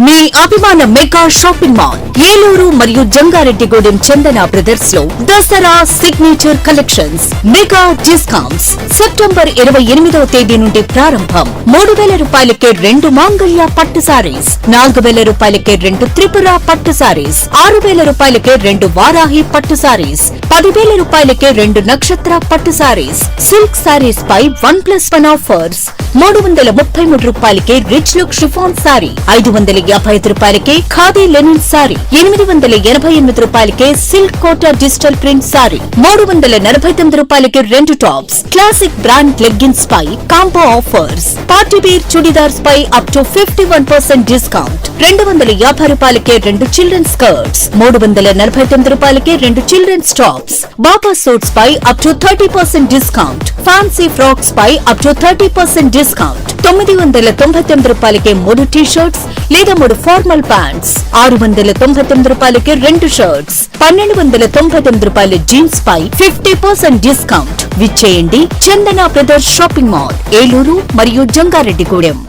మీ అభిమాన mega shopping mall Eluru మరియు Jangareddygudem Chandana Brothers లో Dasara signature collections mega discounts September 28వ తేదీ నుండి ప్రారంభం. 3000 రూపాయలకే 2 మాంగళ్య పట్టు సారీస్, 4000 రూపాయలకే 2 త్రిపుర పట్టు సారీస్, 6000 రూపాయలకే 2 వారాహి పట్టు సారీస్, 10,000 రూపాయలకే 2 నక్షత్ర పట్టు సారీస్, సిల్క్ సారీస్ పై 1+1 ఆఫర్స్, 333 రూపాయలకే రిచ్ లుక్ షిఫాన్ సారీ, 555 రూపాయలకే ఖాదీ లెనిన్ సారీ, 888 రూపాయలకే silk Kota digital print sari, 349 రూపాయలకే 2 టాప్స్, క్లాసిక్ బ్రాండ్ లెగ్గిన్స్ పై combo offers, party wear chudidars పై అప్ టు 51% డిస్కౌంట్, 250 రూపాయలకే 2 చిల్డ్రన్ స్కర్ట్స్, 349 రూపాయలకే 2 చిల్డ్రన్స్ టాప్స్, బాబా సూట్స్ పై up to 30% discount, fancy frocks పై అప్ టు 30% డిస్కౌంట్, 999 రూపాయలకే 3 టీ షర్ట్స్ లేదా 3 ఫార్మల్ ప్యాంట్స్, 699 రూపాయలకే 2 షర్ట్స్, 1299 రూపాయల జీన్స్ పై 50% డిస్కౌంట్. విచ్చేయండి చందన బ్రదర్స్ షాపింగ్ మాల్, ఏలూరు మరియు జంగారెడ్డిగూడెం.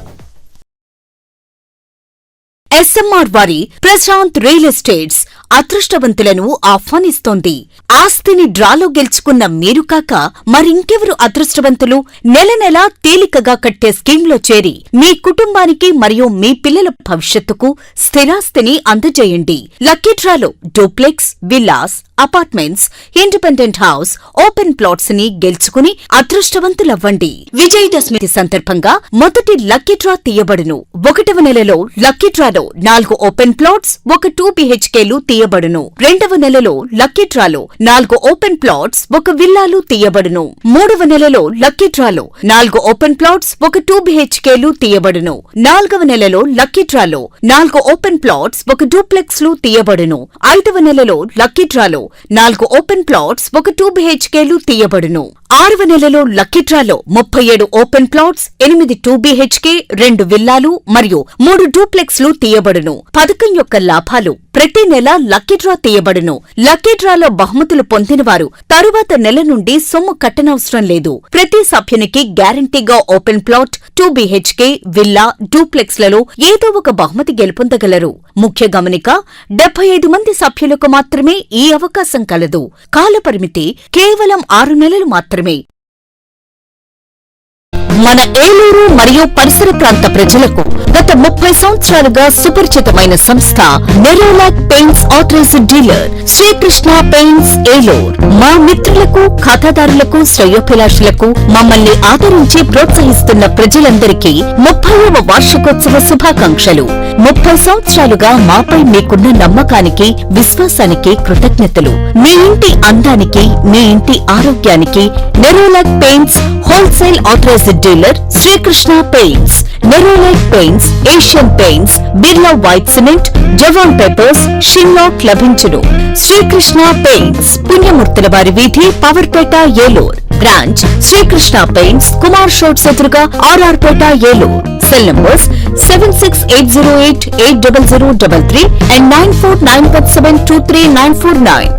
SMR వారి ప్రశాంత్ రియల్ ఎస్టేట్స్ అదృష్టవంతులను ఆహ్వానిస్తోంది. ఆస్తిని డ్రాలో గెలుచుకున్న మీరు కాక మరింకెవరు అదృష్టవంతులు? నెల నెలా తేలికగా కట్టే స్కీమ్లో చేరి మీ కుటుంబానికి మరియు మీ పిల్లల భవిష్యత్తుకు స్థిరాస్తిని అందజేయండి. లక్కీ డ్రాలో duplex, villas, apartments, independent house, open plots ని గెలుచుకుని అదృష్టవంతులవ్వండి. విజయదశమి సందర్భంగా మొదటి లక్కీ డ్రా తీయబడును. 1వ నెలలో లక్కీ డ్రాలో 4 ఓపెన్ ప్లాట్స్, 1 2 BHKలు తీయబడును. 2వ నెలలో లక్కీ డ్రాలో 4 ఓపెన్ ప్లాట్స్, 1 విల్లాలు తీయబడును. 3వ నెలలో లక్కీ డ్రాలో 4 ఓపెన్ ప్లాట్స్, 1 2 BHKలు తీయబడును. 4వ నెలలో లక్కీ డ్రాలో 4 ఓపెన్ ప్లాట్స్, 1 డూప్లెక్స్లు తీయబడును. 5వ నెలలో లక్కీ డ్రాలో 4 ఓపెన్ ప్లాట్స్, 1 2 BHKలు తీయబడును. 6వ నెలలో లక్కీ డ్రాలో 37 ఓపెన్ ప్లాట్స్, 8 2 BHK, 2 విల్లాలు మరియు 3 డూప్లెక్స్లు తీయబడును. పథకం యొక్క లాభాలు: ప్రతి నెల లక్కీ డ్రా తీయబడును. లక్కీ డ్రాలో బహుమతులు పొందినవారు తరువాత నెల నుండి సొమ్ము కట్టనవసరం లేదు. ప్రతి సభ్యునికి గ్యారంటీగా ఓపెన్ ప్లాట్, 2 BHK, విల్లా, డూప్లెక్స్లలో ఏదో ఒక బహుమతి గెలుపొందగలరు. ముఖ్య గమనిక: 75 మంది సభ్యులకు మాత్రమే ఈ అవకాశం కలదు. కాలపరిమితి కేవలం 6 నెలలు మాత్రమే. మన ఏలూరు మరియు పరిసర ప్రాంత ప్రజలకు గత 30 సంవత్సరాలుగా సుపరిచితమైన సంస్థ Nerolac paints authorised dealer Srikrishna paints Eluru. మా మిత్రులకు, ఖాతాదారులకు, శ్రేయోభిలాషులకు మమ్మల్ని ఆదరించి ప్రోత్సహిస్తున్న ప్రజలందరికీ 30వ వార్షికోత్సవ శుభాకాంక్షలు. 30 సంవత్సరాలుగా మాపై మీకున్న నమ్మకానికి, విశ్వాసానికి కృతజ్ఞతలు. మీ ఇంటి అందానికి, మీ ఇంటి ఆరోగ్యానికి Nerolac paints wholesale authorised dealer Srikrishna paints. Nerolac paints, Asian paints, Birla white cement, Jawan papers, షిన్లాక్ లభించును. శ్రీకృష్ణ పెయింట్స్, పుణ్యమూర్తుల వారి వీధి, పవర్పేట, ఏలూరు. బ్రాంచ్ శ్రీకృష్ణ పెయింట్స్, కుమార్ షోట్స్ ఎదురుగా, RR Peta, Eluru. Cell numbers 7680880033 and 9491723949.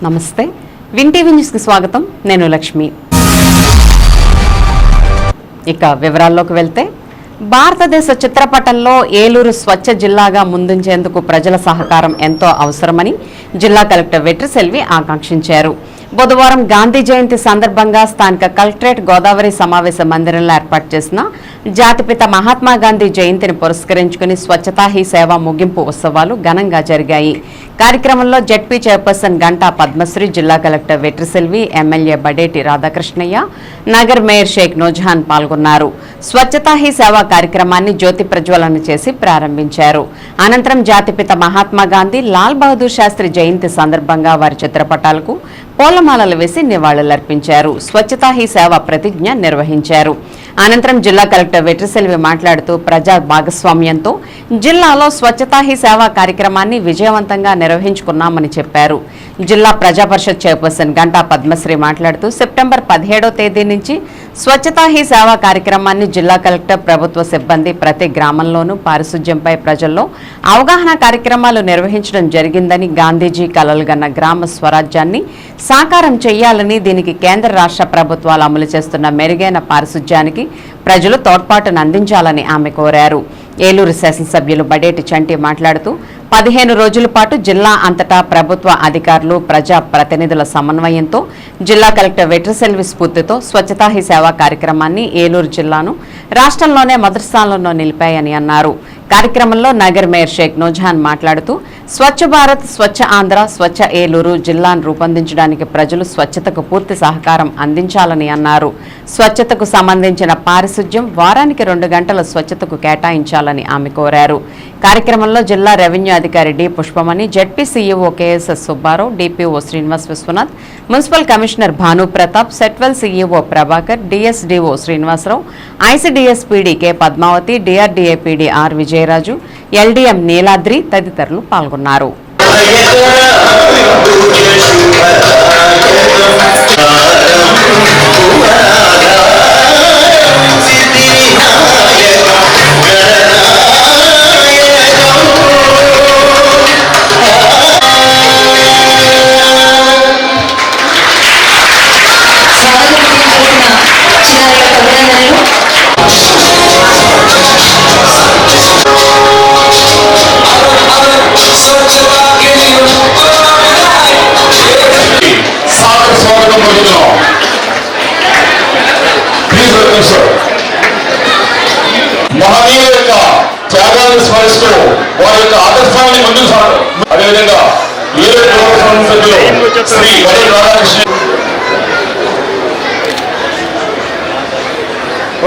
నమస్తే, విన్ టీవీ న్యూస్కి స్వాగతం. నేను లక్ష్మి. ఇక వివరాల్లోకి వెళ్తే, భారతదేశ చిత్రపటంలో ఏలూరు స్వచ్ఛ జిల్లాగా ముందుంచేందుకు ప్రజల సహకారం ఎంతో అవసరమని జిల్లా కలెక్టర్ వెట్రిసెల్వి ఆకాంక్షించారు. బుధవారం గాంధీ జయంతి సందర్భంగా స్థానిక కలెక్టరేట్ గోదావరి సమావేశ మందిరంలో ఏర్పాటు చేసిన జాతిపిత మహాత్మా గాంధీ జయంతిని పురస్కరించుకుని స్వచ్ఛతా హీ సేవ ముగింపు ఉత్సవాలు ఘనంగా జరిగాయి. కార్యక్రమంలో జెడ్పీ చైర్పర్సన్ గంటా పద్మశ్రీ, జిల్లా కలెక్టర్ వెట్రిసెల్వి, ఎమ్మెల్యే బడేటి రాధాకృష్ణయ్య, నగర్ మేయర్ షేక్ నూజహాన్ పాల్గొన్నారు. స్వచ్ఛతా హీ సేవ కార్యక్రమాన్ని జ్యోతి ప్రజ్వలన చేసి ప్రారంభించారు. అనంతరం జాతిపిత మహాత్మా గాంధీ, లాల్ బహదూర్ శాస్త్రి జయంతి సందర్భంగా వారి చిత్రపటాలకు పూలమాలలు వేసి నివాళులర్పించారు. స్వచ్ఛతా హీ సేవ ప్రతిజ్ఞ నిర్వహించారు. అనంతరం జిల్లా కలెక్టర్ వెట్రిసెల్వి మాట్లాడుతూ ప్రజా భాగస్వామ్యంతో జిల్లాలో స్వచ్ఛతా హీ సేవ కార్యక్రమాన్ని విజయవంతంగా నిర్వహించుకున్నామని చెప్పారు. జిల్లా ప్రజా పరిషత్ చైర్పర్సన్ గంటా పద్మశ్రీ మాట్లాడుతూ సెప్టెంబర్ 17వ తేదీ నుంచి స్వచ్ఛతా హీ సేవ కార్యక్రమాన్ని జిల్లా కలెక్టర్, ప్రభుత్వ సిబ్బంది ప్రతి గ్రామంలోనూ పారిశుధ్యంపై ప్రజల్లో అవగాహన కార్యక్రమాలు నిర్వహించడం జరిగిందని, గాంధీజీ కలలుగన్న గ్రామ స్వరాజ్యాన్ని సాకారం చేయాలని, దీనికి కేంద్ర రాష్ట్ర ప్రభుత్వాలు అమలు చేస్తున్న మెరుగైన పారిశుధ్యానికి ప్రజలు తోడ్పాటును అందించాలని ఆమె కోరారు. ఏలూరు శాసనసభ్యులు బడేటి చంటి మాట్లాడుతూ 15 రోజుల పాటు జిల్లా అంతటా ప్రభుత్వ అధికారులు, ప్రజా ప్రతినిధుల సమన్వయంతో జిల్లా కలెక్టర్ వెట్రిసెల్వి స్ఫూర్తితో స్వచ్ఛతా హీ సేవా కార్యక్రమాన్ని ఏలూరు జిల్లాను రాష్ట్రంలోనే మొదటి స్థానంలో నిలిపాయని అన్నారు. కార్యక్రమంలో నగర్ మేయర్ షేక్ నూజహాన్ మాట్లాడుతూ స్వచ్ఛ భారత్, స్వచ్ఛ ఆంధ్ర, స్వచ్ఛ ఏలూరు జిల్లాను రూపొందించడానికి ప్రజలు స్వచ్ఛతకు పూర్తి సహకారం అందించాలని అన్నారు. స్వచ్ఛతకు సంబంధించిన పారిశుధ్యం వారానికి 2 గంటల స్వచ్ఛతకు కేటాయించాలని ఆమె కోరారు. కార్యక్రమంలో జిల్లా రెవెన్యూ అధికారి D Pushpamani, ZP CEO KSS Subbarao, DPO Srinivas Viswanath, municipal commissioner Bhanu Pratap, సెట్వెల్ CEO Prabhakar, DSDO Srinivasarao, ICDS PD K Padmavathi, DRDA PD R Vijayaraju, LDM Neeladri తదితరులు పాల్గొన్నారు. మహనీయుల యొక్క త్యాగాన్ని స్మరిస్తూ వారి యొక్క ఆదర్శాన్ని ముందుకు సాగు. అదేవిధంగా ఏలూరు సభ్యులు Sri Badeti Radhakrishna.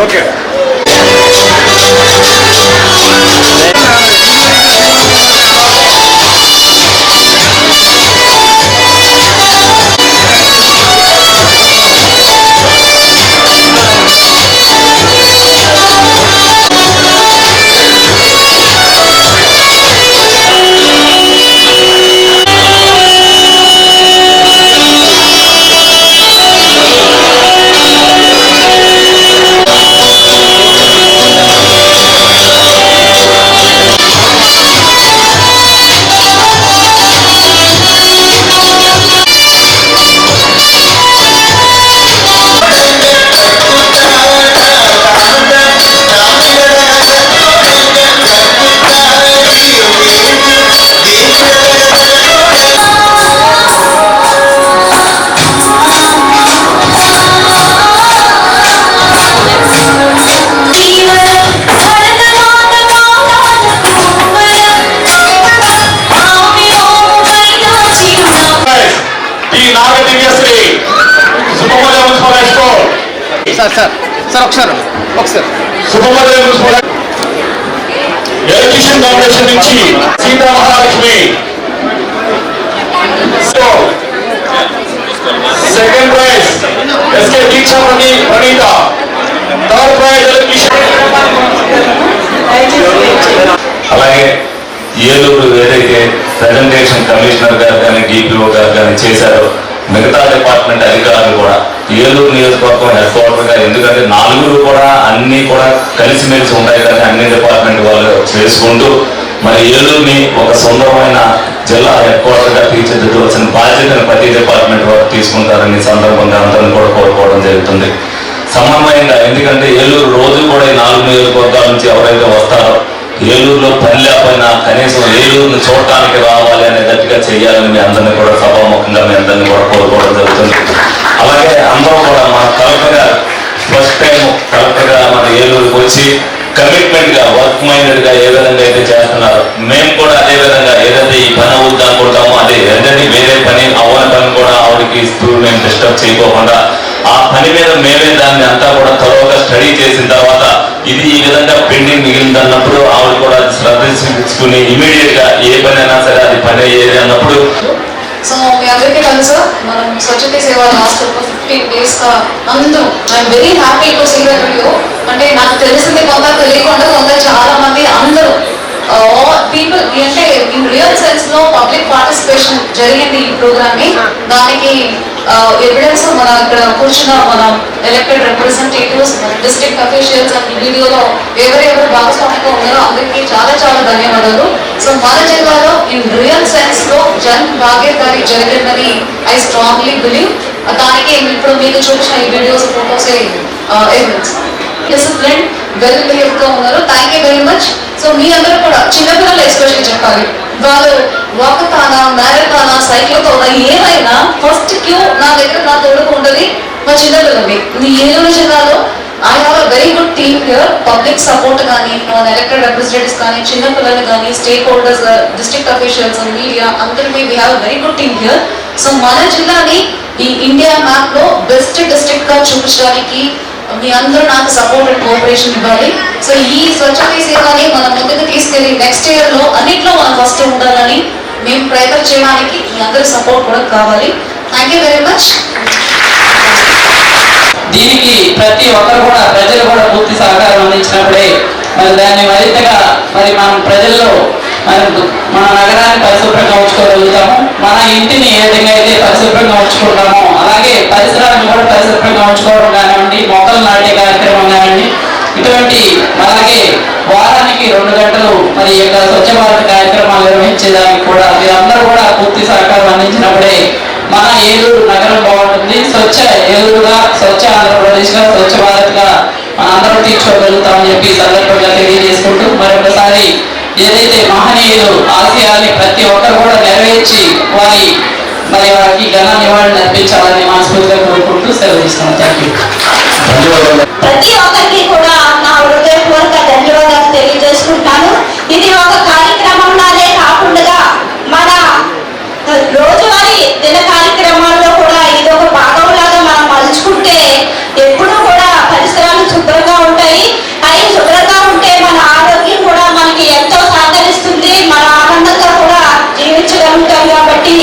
Okay electrician foundation నుంచి Sita Mahalakshmi, second prize SK Deeksha Praneetha, third prize electrician. అలాగే ఏలూరు ఏదైతే ప్రెజెంటేషన్ కమిషనర్ గారు కానీ, డిపిఓ గారు కానీ చేశారో మిగతా డిపార్ట్మెంట్ అధికారులు కూడా ఏలూరు నియోజకవర్గం హెడ్ క్వార్టర్ గా, ఎందుకంటే 4 కూడా అన్ని కూడా కలిసిమెలిసి ఉంటాయి కానీ అన్ని డిపార్ట్మెంట్ వాళ్ళు చేసుకుంటూ మరి ఏలూరుని ఒక సుందరమైన జిల్లా హెడ్ క్వార్టర్ గా తీర్చిదిద్దవలసిన బాధ్యతను ప్రతి డిపార్ట్మెంట్ వారు తీసుకుంటారని సందర్భంగా అందరం కూడా కోరుకోవడం జరుగుతుంది సమన్వయంగా. ఎందుకంటే ఏలూరు రోజు కూడా ఈ 4 నియోజకవర్గాల నుంచి ఎవరైతే వస్తారో ఏలూరులో పని లేకపోయినా కనీసం ఏలూరుని చూడటానికి రావాలి అనే గట్టిగా చేయాలని మీ అందరినీ కూడా సభాముఖంగా మీ అందరినీ కూడా కోరుకోవడం జరుగుతుంది. అలాగే అందరూ కూడా మన కలెక్టర్ గారు ఫస్ట్ టైం కలెక్టర్ గా మన ఏలూరుకి వచ్చి కమిట్మెంట్ గా వర్క్ మైండెడ్ గా ఏ విధంగా అయితే చేస్తున్నారు, మేము కూడా అదే విధంగా ఏదైతే ఈ పని అవుద్ది అనుకుంటామో అదే ఏదైతే వేరే పని అవ్వని పని కూడా ఆవిడకి ఇస్తూ మేము డిస్టర్బ్ చేయకోకుండా ఆ పని మీద మేమే దాన్ని అంతా కూడా త్వరగా స్టడీ చేసిన తర్వాత ఇది ఈ విధంగా పెండింగ్ మిగిలింది అన్నప్పుడు ఆవిడ కూడా శ్రద్ధ తీసుకుని ఇమీడియట్ గా ఏ పని అయినా సరే అది పని అయ్యేది అన్నప్పుడు. సో మీ అందరికీ తెలుసు మనం స్వచ్ఛత సేవ లాస్ట్ 15 days గా అందరూ I'm very happy to see that video. అంటే నాకు తెలిసింది కొంత తెలియకుండా కొంత చాలా మంది అందరూ పీపుల్ అంటే ఇన్ రియల్ సెన్స్ లో పబ్లిక్ పార్టిసిపేషన్ జరిగింది ఈ ప్రోగ్రామ్ ని. దానికి ఎవిడెన్స్ మన ఇక్కడ కూర్చున్న మన elected representatives, district officials and వీడియోలో ఎవరెవరు భాగస్వామిగా ఉన్నారో అందరికీ చాలా చాలా ధన్యవాదాలు. సో మన జిల్లాలో ఇన్ రియల్ సెన్స్ లో జన్ భాగీదారి జరిగిందని ఐ స్ట్రాంగ్లీ బిలీవ్. దానికి ఇప్పుడు మీకు చూపించిన ఈ videos, photos evidence. Discipline well behave గా ఉన్నారు. Thank you very much. So మీ అందరూ కూడా చిన్నపిల్లలు ఎస్పెషల్లీ చెప్పాలి, వాళ్ళు వాకతానా, మ్యారథానా, సైకిల్ తోనా ఏమైనా ఫస్ట్ క్యూ నా దగ్గర నా తోడుకు ఉంటుంది మా చిన్నపిల్లల్ని. మీ ఏలూరు జిల్లాలో I have a very good team here. Public support కానీ, నాన్ ఎలక్టెడ్ రిప్రజెంటేటివ్స్ కానీ, చిన్నపిల్లలు కానీ, stakeholders, district officials, media అందరికీ we have very good team here. So మన జిల్లాని ఈ ఇండియా మ్యాప్ లో బెస్ట్ డిస్ట్రిక్ట్ గా చూపించడానికి మీ అందరూ నాకు సపోర్ట్ అండ్ కోఆపరేషన్ ఇవ్వాలి. సో ఈ స్వచ్ఛత సేవని మనం ముందుకు తీసుకెళ్ళి నెక్స్ట్ ఇయర్ లో అన్నింటిలో మనం ఫస్ట్ ఉండాలని మేము ప్రయత్నం చేయడానికి మీ అందరి సపోర్ట్ కూడా కావాలి. Thank you very much. దీనికి ప్రతి ఒక్కరు కూడా ప్రజలు కూడా పూర్తి సహకారం అందించినప్పుడే మరి దాన్ని మరింతగా మరి మనం ప్రజల్లో మన నగరాన్ని పరిశుభ్రంగా ఉంచుకోగలుగుతాము. మన ఇంటిని ఏ విధంగా అయితే పరిశుభ్రంగా ఉంచుకుంటామో అలాగే పరిసరాలను కూడా పరిశుభ్రంగా ఉంచుకోవడం కానివ్వండి, మొక్కలు నాటే కార్యక్రమం కానివ్వండి, ఇటువంటి అలాగే వారానికి 2 గంటలు మరి ఈ యొక్క స్వచ్ఛ భారత్ కార్యక్రమాలు నిర్వహించేదానికి కూడా మీరందరూ కూడా పూర్తి సహకారం అందించినప్పుడే మన ఏలూరు నగరం బాగుంటుంది. స్వచ్ఛ ఏలూరుగా, స్వచ్ఛ ఆంధ్రప్రదేశ్గా, స్వచ్ఛ భారత్గా మనందరం తీర్చుకోగలుగుతామని చెప్పి సందర్భంగా తెలియజేసుకుంటూ మరొకసారి ఏదైతే మహనీయులు ఆశయాల్ని ప్రతి ఒక్కరు కూడా నెరవేర్చి వారికి ఘన నివాళులు అర్పించాలని మనస్ఫూర్తిగా కోరుకుంటూ సెలవు తీసుకున్నాను. Thank you. ప్రతి ఒక్కరికి కూడా నా హృదయపూర్వక ధన్యవాదాలు తెలియజేసుకుంటాను. ఇది ఒక కార్యక్రమంలానే కాకుండా మన రోజువారీ దిన కార్యక్రమాల్లో కూడా ఇది ఒక భాగంలాగా మనం మలుచుకుంటే ఎప్పుడూ కూడా పరిసరాలు శుభ్రంగా ఉంటాయి. అవి శుభ్రంగా ఉంటే మన ఆరోగ్యం కూడా మనకి ఎంతో సహకరిస్తుంది. మన ఆనందంగా కూడా జీవించగలుగుతాం. కాబట్టి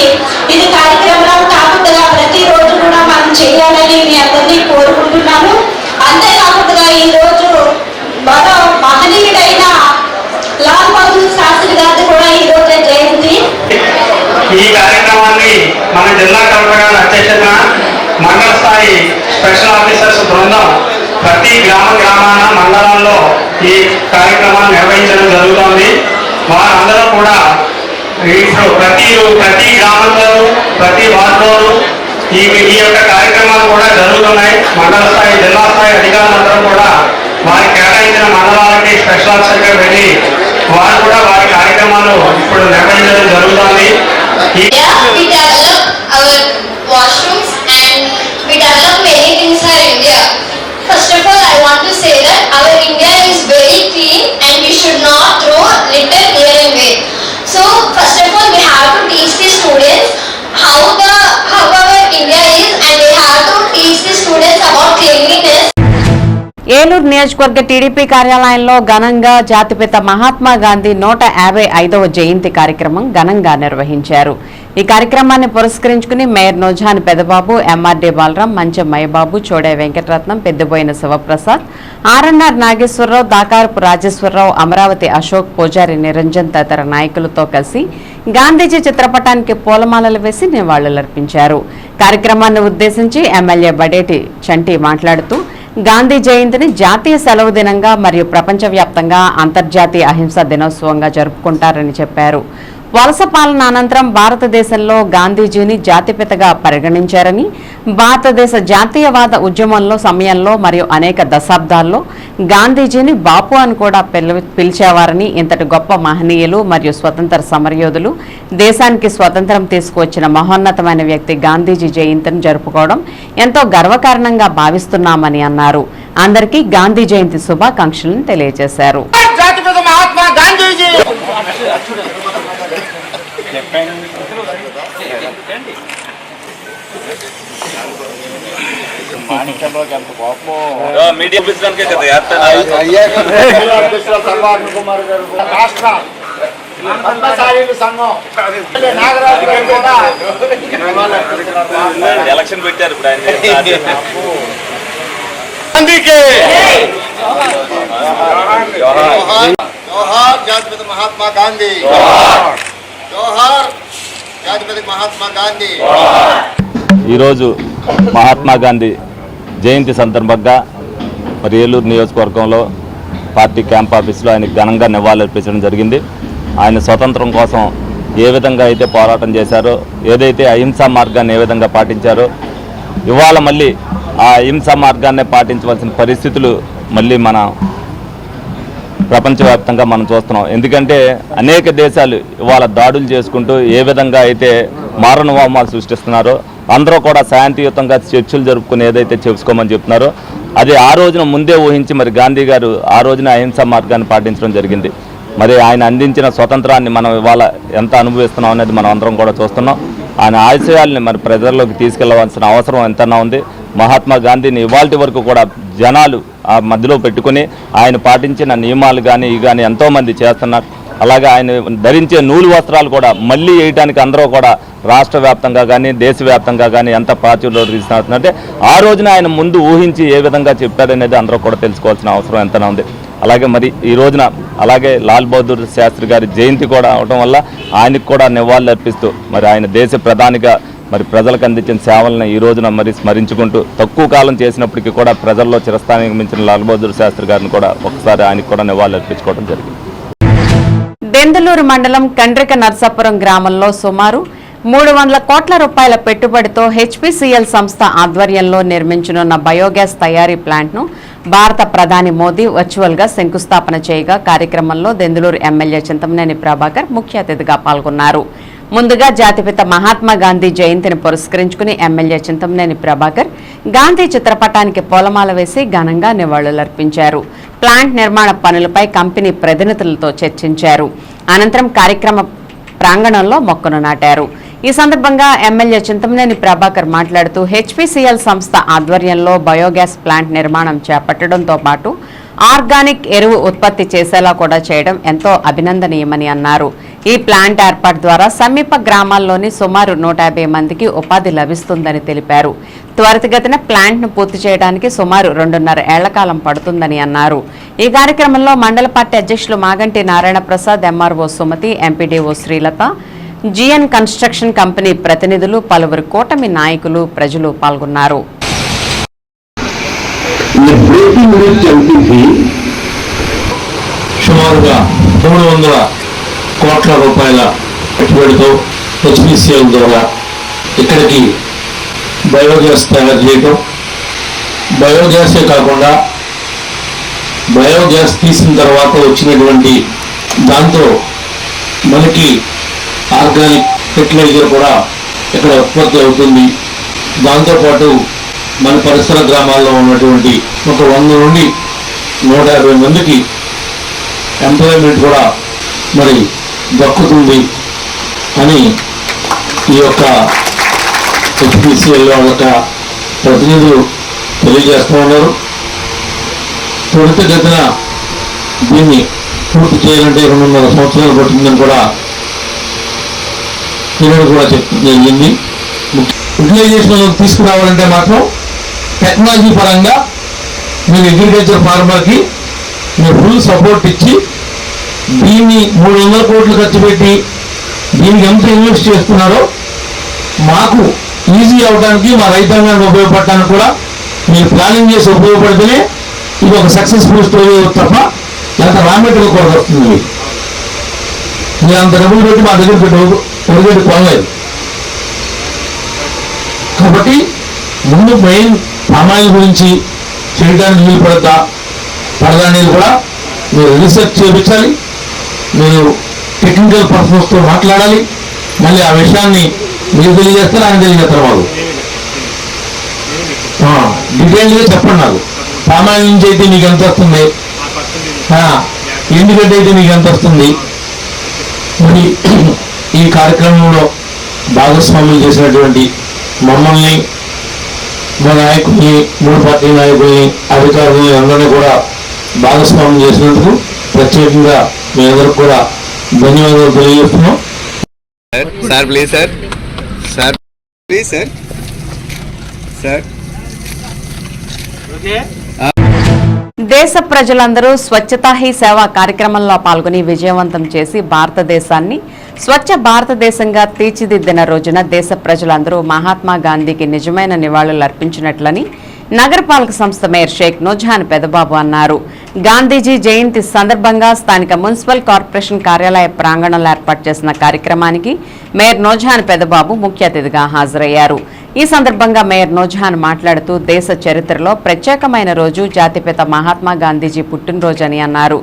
ఇది కార్యక్రమం కాకుండా ప్రతిరోజు కూడా మనం చేయాలని మీ అందరినీ కోరుకుంటున్నాను. అంతేకాకుండా ఈరోజు మరో మహనీయుడైన లాల్ బహదూర్ శాస్త్రి గారి కూడా ఈరోజే జయంతి. ఈ కార్యక్రమాన్ని మన జిల్లా కలెక్టర్ గారి అధ్యక్షతన మండల స్థాయి స్పెషల్ ఆఫీసర్స్ బృందం ప్రతి గ్రామాన మండలాల్లో ఈ కార్యక్రమాన్ని నిర్వహించడం జరుగుతోంది. వారందరూ కూడా ఇప్పుడు ప్రతి గ్రామంలోనూ ప్రతి వార్డులోనూ ఈ యొక్క కార్యక్రమాలు కూడా జరుగుతున్నాయి. మండల స్థాయి, జిల్లా స్థాయి అధికారులందరూ కూడా వారి కేటాయించిన మండలాలకి స్పెషల్ ఆఫీసర్గా వెళ్ళి వారు కూడా వారి కార్యక్రమాలు ఇప్పుడు నిర్వహించడం జరుగుతోంది. We develop our washrooms and we develop many things for India. First of all, I want to say that our India is very clean and we should not throw litter here and there. So first of all, we have to teach the students how our India is, and we have to teach the students about cleanliness. Eluru నియోజకవర్గ TDP కార్యాలయంలో ఘనంగా జాతిపిత మహాత్మా గాంధీ 155వ జయంతి కార్యక్రమం ఘనంగా నిర్వహించారు. ఈ కార్యక్రమాన్ని పురస్కరించుకుని మేయర్ నోజాని పెదబాబు, ఎంఆర్డీ బాలరాం, మంచం మయ్యబాబు, చోడే వెంకటరత్నం, పెద్దబోయిన శివప్రసాద్, ఆర్ఎన్ఆర్ నాగేశ్వరరావు, దాకారపు రాజేశ్వరరావు, అమరావతి అశోక్, పూజారి నిరంజన్ తదితర నాయకులతో కలిసి గాంధీజీ చిత్రపటానికి పూలమాలలు వేసి నివాళులర్పించారు. కార్యక్రమాన్ని ఉద్దేశించి ఎమ్మెల్యే బడేటి చంటి మాట్లాడుతూ గాంధీ జయంతిని జాతీయ సెలవు దినంగా మరియు ప్రపంచవ్యాప్తంగా అంతర్జాతీయ అహింసా దినోత్సవంగా జరుపుకుంటారని చెప్పారు. వలస పాలన అనంతరం భారతదేశంలో గాంధీజీని జాతిపితగా పరిగణించారని, భారతదేశ జాతీయవాద ఉద్యమంలో సమయంలో మరియు అనేక దశాబ్దాల్లో గాంధీజీని బాపు అని కూడా పిలిచేవారని, ఇంతటి గొప్ప మహనీయులు మరియు స్వతంత్ర సమరయోధులు, దేశానికి స్వతంత్రం తీసుకువచ్చిన మహోన్నతమైన వ్యక్తి గాంధీజీ జయంతిని జరుపుకోవడం ఎంతో గర్వకారణంగా భావిస్తున్నామని అన్నారు. అందరికీ గాంధీ జయంతి శుభాకాంక్షలను తెలియజేశారు. మీడియా పిలిచడానికే కదా ఎలక్షన్ పెట్టారు ఇప్పుడు ఆయన. జోహార్ జాతిపిత మహాత్మా గాంధీ, జోహార్ జాతిపిత మహాత్మా గాంధీ. ఈరోజు మహాత్మా గాంధీ జయంతి సందర్భంగా మరి ఏలూరు నియోజకవర్గంలో పార్టీ క్యాంప్ ఆఫీసులో ఆయనకు ఘనంగా నివాళులర్పించడం జరిగింది. ఆయన స్వతంత్రం కోసం ఏ విధంగా అయితే పోరాటం చేశారో, ఏదైతే అహింసా మార్గాన్ని ఏ విధంగా పాటించారో, ఇవాళ మళ్ళీ ఆ అహింసా మార్గాన్నే పాటించవలసిన పరిస్థితులు మళ్ళీ మన ప్రపంచవ్యాప్తంగా మనం చూస్తున్నాం. ఎందుకంటే అనేక దేశాలు ఇవాళ దాడులు చేసుకుంటూ ఏ విధంగా అయితే మారణహోమాలు సృష్టిస్తున్నారో, అందరూ కూడా శాంతియుతంగా చర్చలు జరుపుకుని ఏదైతే చేసుకోమని చెప్తున్నారో అది ఆ రోజున ముందే ఊహించి మరి గాంధీ గారు ఆ రోజున అహింసా మార్గాన్ని పాటించడం జరిగింది. మరి ఆయన అందించిన స్వతంత్రాన్ని మనం ఇవాళ ఎంత అనుభవిస్తున్నాం అనేది మనం అందరం కూడా చూస్తున్నాం. ఆయన ఆశయాల్ని మరి ప్రజల్లోకి తీసుకెళ్లవలసిన అవసరం ఎంతైనా ఉంది. మహాత్మా గాంధీని ఇవాళ వరకు కూడా జనాలు ఆ మధ్యలో పెట్టుకుని ఆయన పాటించిన నియమాలు కానీ ఇవి కానీ ఎంతోమంది చేస్తున్నారు. అలాగే ఆయన ధరించే నూలు వస్త్రాలు కూడా మళ్ళీ వేయడానికి అందరూ కూడా రాష్ట్ర వ్యాప్తంగా కానీ దేశవ్యాప్తంగా కానీ ఎంత ప్రాచుర్యం తీసుకున్నారంటే ఆ రోజున ఆయన ముందు ఊహించి ఏ విధంగా చెప్పారనేది అందరూ కూడా తెలుసుకోవాల్సిన అవసరం ఎంతైనా ఉంది. అలాగే మరి ఈ రోజున అలాగే లాల్ బహదూర్ శాస్త్రి గారి జయంతి కూడా అవడం వల్ల ఆయనకు కూడా నివాళులు అర్పిస్తూ మరి ఆయన దేశ ప్రధానిగా మరి ప్రజలకు అందించిన సేవలను ఈ రోజున మరి స్మరించుకుంటూ తక్కువ కాలం చేసినప్పటికీ కూడా ప్రజల్లో చిరస్థాయికి మించిన లాల్ బహదూర్ శాస్త్రి గారిని కూడా ఒకసారి ఆయనకు కూడా నివాళులు అర్పించుకోవడం జరిగింది. దెందులూరు మండలం కండ్రిక నర్సాపురం గ్రామంలో సుమారు 300 కోట్ల రూపాయల పెట్టుబడితో హెచ్పీసీఎల్ సంస్థ ఆధ్వర్యంలో నిర్మించనున్న బయోగ్యాస్ తయారీ ప్లాంట్ను భారత ప్రధాని మోదీ వర్చువల్గా శంకుస్థాపన చేయగా కార్యక్రమంలో దెందులూరు ఎమ్మెల్యే చింతమనేని ప్రభాకర్ ముఖ్య అతిథిగా పాల్గొన్నారు. ముందుగా జాతిపిత మహాత్మా గాంధీ జయంతిని పురస్కరించుకుని ఎమ్మెల్యే చింతమనేని ప్రభాకర్ గాంధీ చిత్రపటానికి పూలమాల వేసి ఘనంగా నివాళులర్పించారు. ప్లాంట్ నిర్మాణ పనులపై కంపెనీ ప్రతినిధులతో చర్చించారు. అనంతరం కార్యక్రమ ప్రాంగణంలో మొక్కను నాటారు. ఈ సందర్భంగా ఎమ్మెల్యే చింతమనేని ప్రభాకర్ మాట్లాడుతూ హెచ్పీసీఎల్ సంస్థ ఆధ్వర్యంలో బయోగ్యాస్ ప్లాంట్ నిర్మాణం చేపట్టడంతో పాటు ఆర్గానిక్ ఎరువు ఉత్పత్తి చేసేలా కూడా చేయడం ఎంతో అభినందనీయమని అన్నారు. ఈ ప్లాంట్ ఏర్పాటు ద్వారా సమీప గ్రామాల్లోని సుమారు 150 మందికి ఉపాధి లభిస్తుందని తెలిపారు. త్వరితగతిన ప్లాంట్ను పూర్తి చేయడానికి సుమారు 2.5 ఏళ్ల కాలం పడుతుందని అన్నారు. ఈ కార్యక్రమంలో మండల పార్టీ అధ్యక్షులు Maganti Narayana Prasad, MRO Sumathi, MPDO Srilatha, GN construction company ప్రతినిధులు, పలువురు కూటమి నాయకులు, ప్రజలు పాల్గొన్నారు. సుమారుగా 300 కోట్ల రూపాయల పెట్టుబడితో హెచ్పీసీఎల్ ద్వారా ఇక్కడికి బయోగ్యాస్ తయారు చేయడం, బయోగ్యాసే కాకుండా బయోగ్యాస్ తీసిన తర్వాత వచ్చినటువంటి దాంతో మనకి ఆర్గానిక్ ఫెర్టిలైజర్ కూడా ఇక్కడ ఉత్పత్తి అవుతుంది. దాంతోపాటు మన పరిసర గ్రామాల్లో ఉన్నటువంటి ఒక 100 నుండి 150 మందికి ఎంప్లాయ్మెంట్ కూడా మరి దక్కుతుంది అని ఈ యొక్క హెచ్పీసీఎల్ యొక్క ప్రతినిధులు తెలియజేస్తూ ఉన్నారు. త్వరితగతిన దీన్ని పూర్తి చేయాలంటే 2.5 సంవత్సరాలు పడుతుందని కూడా ఈరోజు కూడా చెప్పడం జరిగింది. యూటిలైజేషన్ తీసుకురావాలంటే మాత్రం టెక్నాలజీ పరంగా మీరు అగ్రికల్చర్ ఫార్మర్కి మీరు ఫుల్ సపోర్ట్ ఇచ్చి దీన్ని 300 కోట్లు ఖర్చు పెట్టి దీనికి ఎంత ఇన్వెస్ట్ చేస్తున్నారో మాకు ఈజీ అవడానికి, మా రైతాంగానికి ఉపయోగపడటానికి కూడా మీరు ప్లానింగ్ చేసి ఉపయోగపడితేనే ఇది ఒక సక్సెస్ఫుల్ స్టోరీ తప్ప ఎంత రా మెటీరియల్ కూడా వస్తుంది. మీరు అంత డబ్బులు పెట్టి మా దగ్గర పెట్టి కొనలేదు. కాబట్టి ముందు మెయిన్ పామాయిల్ గురించి చేయడానికి వీలు పడదనేది కూడా మీరు రీసెర్చ్ చేయించాలి. మీరు టెక్నికల్ పర్సన్స్తో మాట్లాడాలి. మళ్ళీ ఆ విషయాన్ని మీరు తెలియజేస్తారు, ఆయన తెలియజేస్తారు. మాకు డీటెయిల్గా చెప్పండి. నాకు పామాయిల్ నుంచి అయితే మీకు ఎంత వస్తుంది, ఎండుగడ్డ అయితే మీకు ఎంత వస్తుంది. మరి ఈ కార్యక్రమంలో భాగస్వాములు చేసినటువంటి మమ్మల్ని, మా నాయకుల్ని, 3 పార్టీ నాయకుల్ని, అధికారులని అందరినీ కూడా భాగస్వామ్యం చేసినందుకు ప్రత్యేకంగా మీ అందరికి కూడా ధన్యవాదాలు తెలియజేస్తున్నాం. Sir please sir, sir please sir, sir. దేశ ప్రజలందరూ స్వచ్ఛతా హీ సేవ కార్యక్రమంలో పాల్గొని విజయవంతం చేసి భారతదేశాన్ని స్వచ్ఛ భారతదేశంగా తీర్చిదిద్దిన రోజున దేశ ప్రజలందరూ మహాత్మా గాంధీకి నిజమైన నివాళులు అర్పించినట్లని నగరపాలక సంస్థ మేయర్ షేక్ నూర్జహాన్ పెదబాబు అన్నారు. గాంధీజీ జయంతి సందర్భంగా స్థానిక మున్సిపల్ కార్పొరేషన్ కార్యాలయ ప్రాంగణంలో ఏర్పాటు చేసిన కార్యక్రమానికి మేయర్ నూర్జహాన్ పెదబాబు ముఖ్య అతిథిగా హాజరయ్యారు. ఈ సందర్భంగా మేయర్ నూర్జహాన్ మాట్లాడుతూ దేశ చరిత్రలో ప్రత్యేకమైన రోజు జాతిపిత మహాత్మా గాంధీజీ పుట్టినరోజు అని అన్నారు.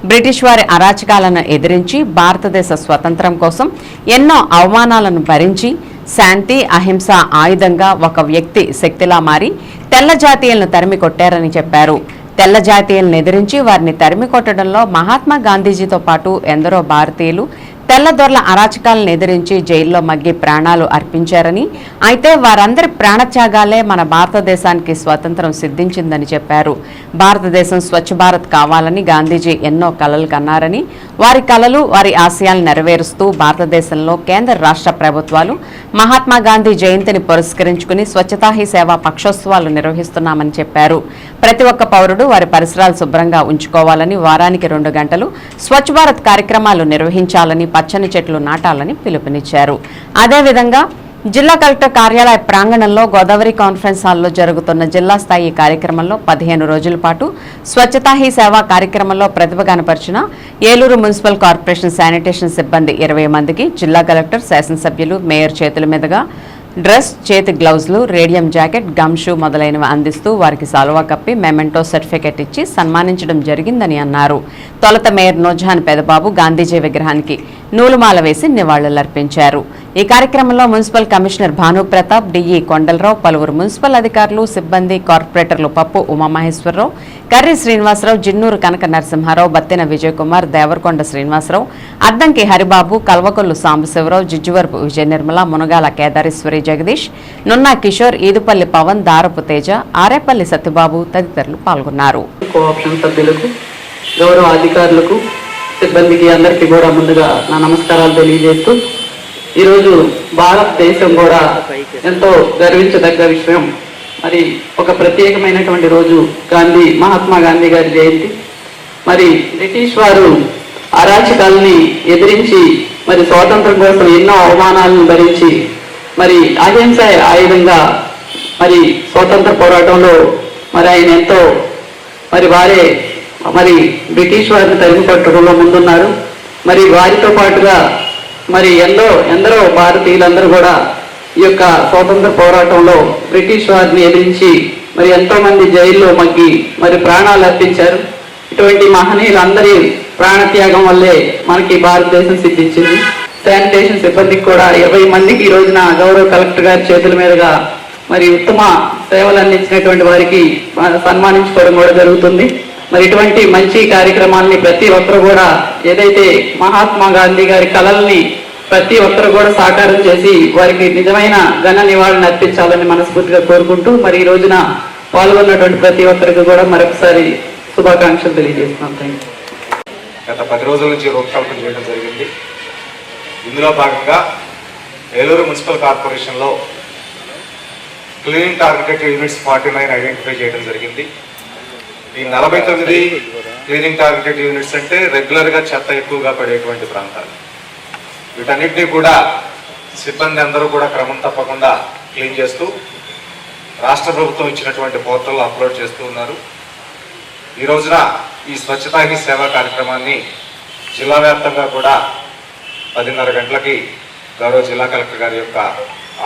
బ్రిటిష్ వారి అరాచకాలను ఎదిరించి భారతదేశ స్వతంత్రం కోసం ఎన్నో అవమానాలను భరించి శాంతి అహింస ఆయుధంగా ఒక వ్యక్తి శక్తిలా మారి తెల్ల జాతీయులను తరిమి కొట్టారని చెప్పారు. తెల్ల జాతీయులను ఎదిరించి వారిని తరిమి కొట్టడంలో మహాత్మా గాంధీజీతో పాటు ఎందరో భారతీయులు తెల్లదొరల అరాచకాలను ఎదిరించి జైల్లో మగ్గి ప్రాణాలు అర్పించారని, అయితే వారందరి ప్రాణత్యాగాలే మన భారతదేశానికి స్వాతంత్రం సిద్ధించిందని చెప్పారు. భారతదేశం స్వచ్ఛ భారత్ కావాలని గాంధీజీ ఎన్నో కలలు కన్నారని, వారి కలలు వారి ఆశయాలు నెరవేరుస్తూ భారతదేశంలో కేంద్ర రాష్ట్ర ప్రభుత్వాలు మహాత్మా గాంధీ జయంతిని పురస్కరించుకుని స్వచ్ఛతా హీ సేవా పక్షోత్సవాలు నిర్వహిస్తున్నామని చెప్పారు. ప్రతి ఒక్క పౌరుడు వారి పరిసరాలు శుభ్రంగా ఉంచుకోవాలని, వారానికి 2 గంటలు స్వచ్ఛ భారత్ కార్యక్రమాలు నిర్వహించాలని, పచ్చని చెట్లు నాటాలని పిలుపునిచ్చారు. అదేవిధంగా జిల్లా కలెక్టర్ కార్యాలయ ప్రాంగణంలో గోదావరి కాన్ఫరెన్స్ హాల్లో జరుగుతున్న జిల్లా స్థాయి కార్యక్రమంలో 15 రోజుల పాటు స్వచ్ఛతా హీ సేవా కార్యక్రమంలో ప్రతిభ కనపరిచిన ఏలూరు మున్సిపల్ కార్పొరేషన్ శానిటేషన్ సిబ్బంది 20 మందికి జిల్లా కలెక్టర్, శాసనసభ్యులు, మేయర్ చేతుల మీదుగా డ్రెస్, చేతి గ్లౌజులు, రేడియం జాకెట్, గమ్ షూ మొదలైనవి అందిస్తూ వారికి సాల్వా కప్పి మెమెంటో సర్టిఫికెట్ ఇచ్చి సన్మానించడం జరిగిందని అన్నారు. తొలుత మేయర్ నూర్జహాన్ పెదబాబు గాంధీజీ విగ్రహానికి నూలుమాల వేసి నివాళులర్పించారు. ఈ కార్యక్రమంలో municipal commissioner Bhanu Pratap, DE Kondalarao, పలువురు మున్సిపల్ అధికారులు, సిబ్బంది, కార్పొరేటర్లు పప్పు ఉమామహేశ్వరరావు, కర్రి శ్రీనివాసరావు, జిన్నూరు కనక నరసింహారావు, బత్తెన విజయకుమార్, దేవరకొండ శ్రీనివాసరావు, అద్దంకి హరిబాబు, కల్వకొల్లు సాంబశివరావు, జిజ్జువరపు విజయ నిర్మల, మునగాల కేదారేశ్వరి జగదీష్, నున్నా కిషోర్, ఈదుపల్లి పవన్, దారపు తేజ, ఆరేపల్లి సత్యబాబు తదితరులు పాల్గొన్నారు. కోఆప్షన్ సభ్యులకు, గౌరవ అధికారులకు, సిబ్బందికి అందరికీ కూడా ముందుగా నా నమస్కారాలు తెలియజేస్తూ, ఈరోజు భారతదేశం కూడా ఎంతో గర్వించదగ్గ విషయం. మరి ఒక ప్రత్యేకమైనటువంటి రోజు మహాత్మా గాంధీ గారి జయంతి. మరి బ్రిటిష్ వారు అరాచకాలని ఎదిరించి మరి స్వాతంత్రం కోసం ఎన్నో అవమానాలను భరించి మరి అహింస ఆయుధంగా మరి స్వాతంత్ర పోరాటంలో మరి ఆయన ఎంతో వారే బ్రిటిష్ వారిని తరిమి కొట్టడంలో ముందున్నారు. మరి వారితో పాటుగా మరి ఎందరో భారతీయులందరూ కూడా ఈ యొక్క స్వాతంత్ర పోరాటంలో బ్రిటిష్ వారిని ఎదిరించి మరి ఎంతో మంది జైల్లో మగ్గి మరి ప్రాణాలు అర్పించారు. ఇటువంటి మహనీయులందరి ప్రాణత్యాగం వల్లే మనకి భారతదేశం సిద్ధించింది. శానిటేషన్ సిబ్బందికి కూడా 20 మందికి ఈ రోజున గౌరవ కలెక్టర్ గారి చేతుల మీదుగా మరి ఉత్తమ సేవలు అందించినటువంటి వారికి సన్మానించుకోవడం కూడా జరుగుతుంది. మరి ఇటువంటి మంచి కార్యక్రమాలని ప్రతి ఒక్కరు కూడా ఏదైతే మహాత్మా గాంధీ గారి కలల్ని ప్రతి ఒక్కరు కూడా సాకారం చేసి వారికి నిజమైన ఘన నివాళులను అర్పించాలని మనస్ఫూర్తిగా కోరుకుంటూ మరి ఈ రోజున పాల్గొన్నటువంటి ప్రతి ఒక్కరికి కూడా మరొకసారి శుభాకాంక్షలు తెలియజేస్తున్నాం. Thank you. గత 10 రోజుల నుంచి రూపకల్పన చేయడం జరిగింది. ఇందులో భాగంగా ఏలూరు మున్సిపల్ కార్పొరేషన్లో క్లీనింగ్ టార్గెటెడ్ యూనిట్స్ 49 ఐడెంటిఫై చేయడం జరిగింది. ఈ 49 క్లీనింగ్ టార్గెటెడ్ యూనిట్స్ అంటే రెగ్యులర్గా చెత్త ఎక్కువగా పడేటువంటి ప్రాంతాలు. వీటన్నిటినీ కూడా సిబ్బంది అందరూ కూడా క్రమం తప్పకుండా క్లీన్ చేస్తూ రాష్ట్ర ప్రభుత్వం ఇచ్చినటువంటి పోర్టల్లో అప్లోడ్ చేస్తూ ఉన్నారు. ఈ రోజున ఈ స్వచ్ఛతా హీ సేవా కార్యక్రమాన్ని జిల్లా వ్యాప్తంగా కూడా 10:30 గంటలకి గౌరవ జిల్లా కలెక్టర్ గారి యొక్క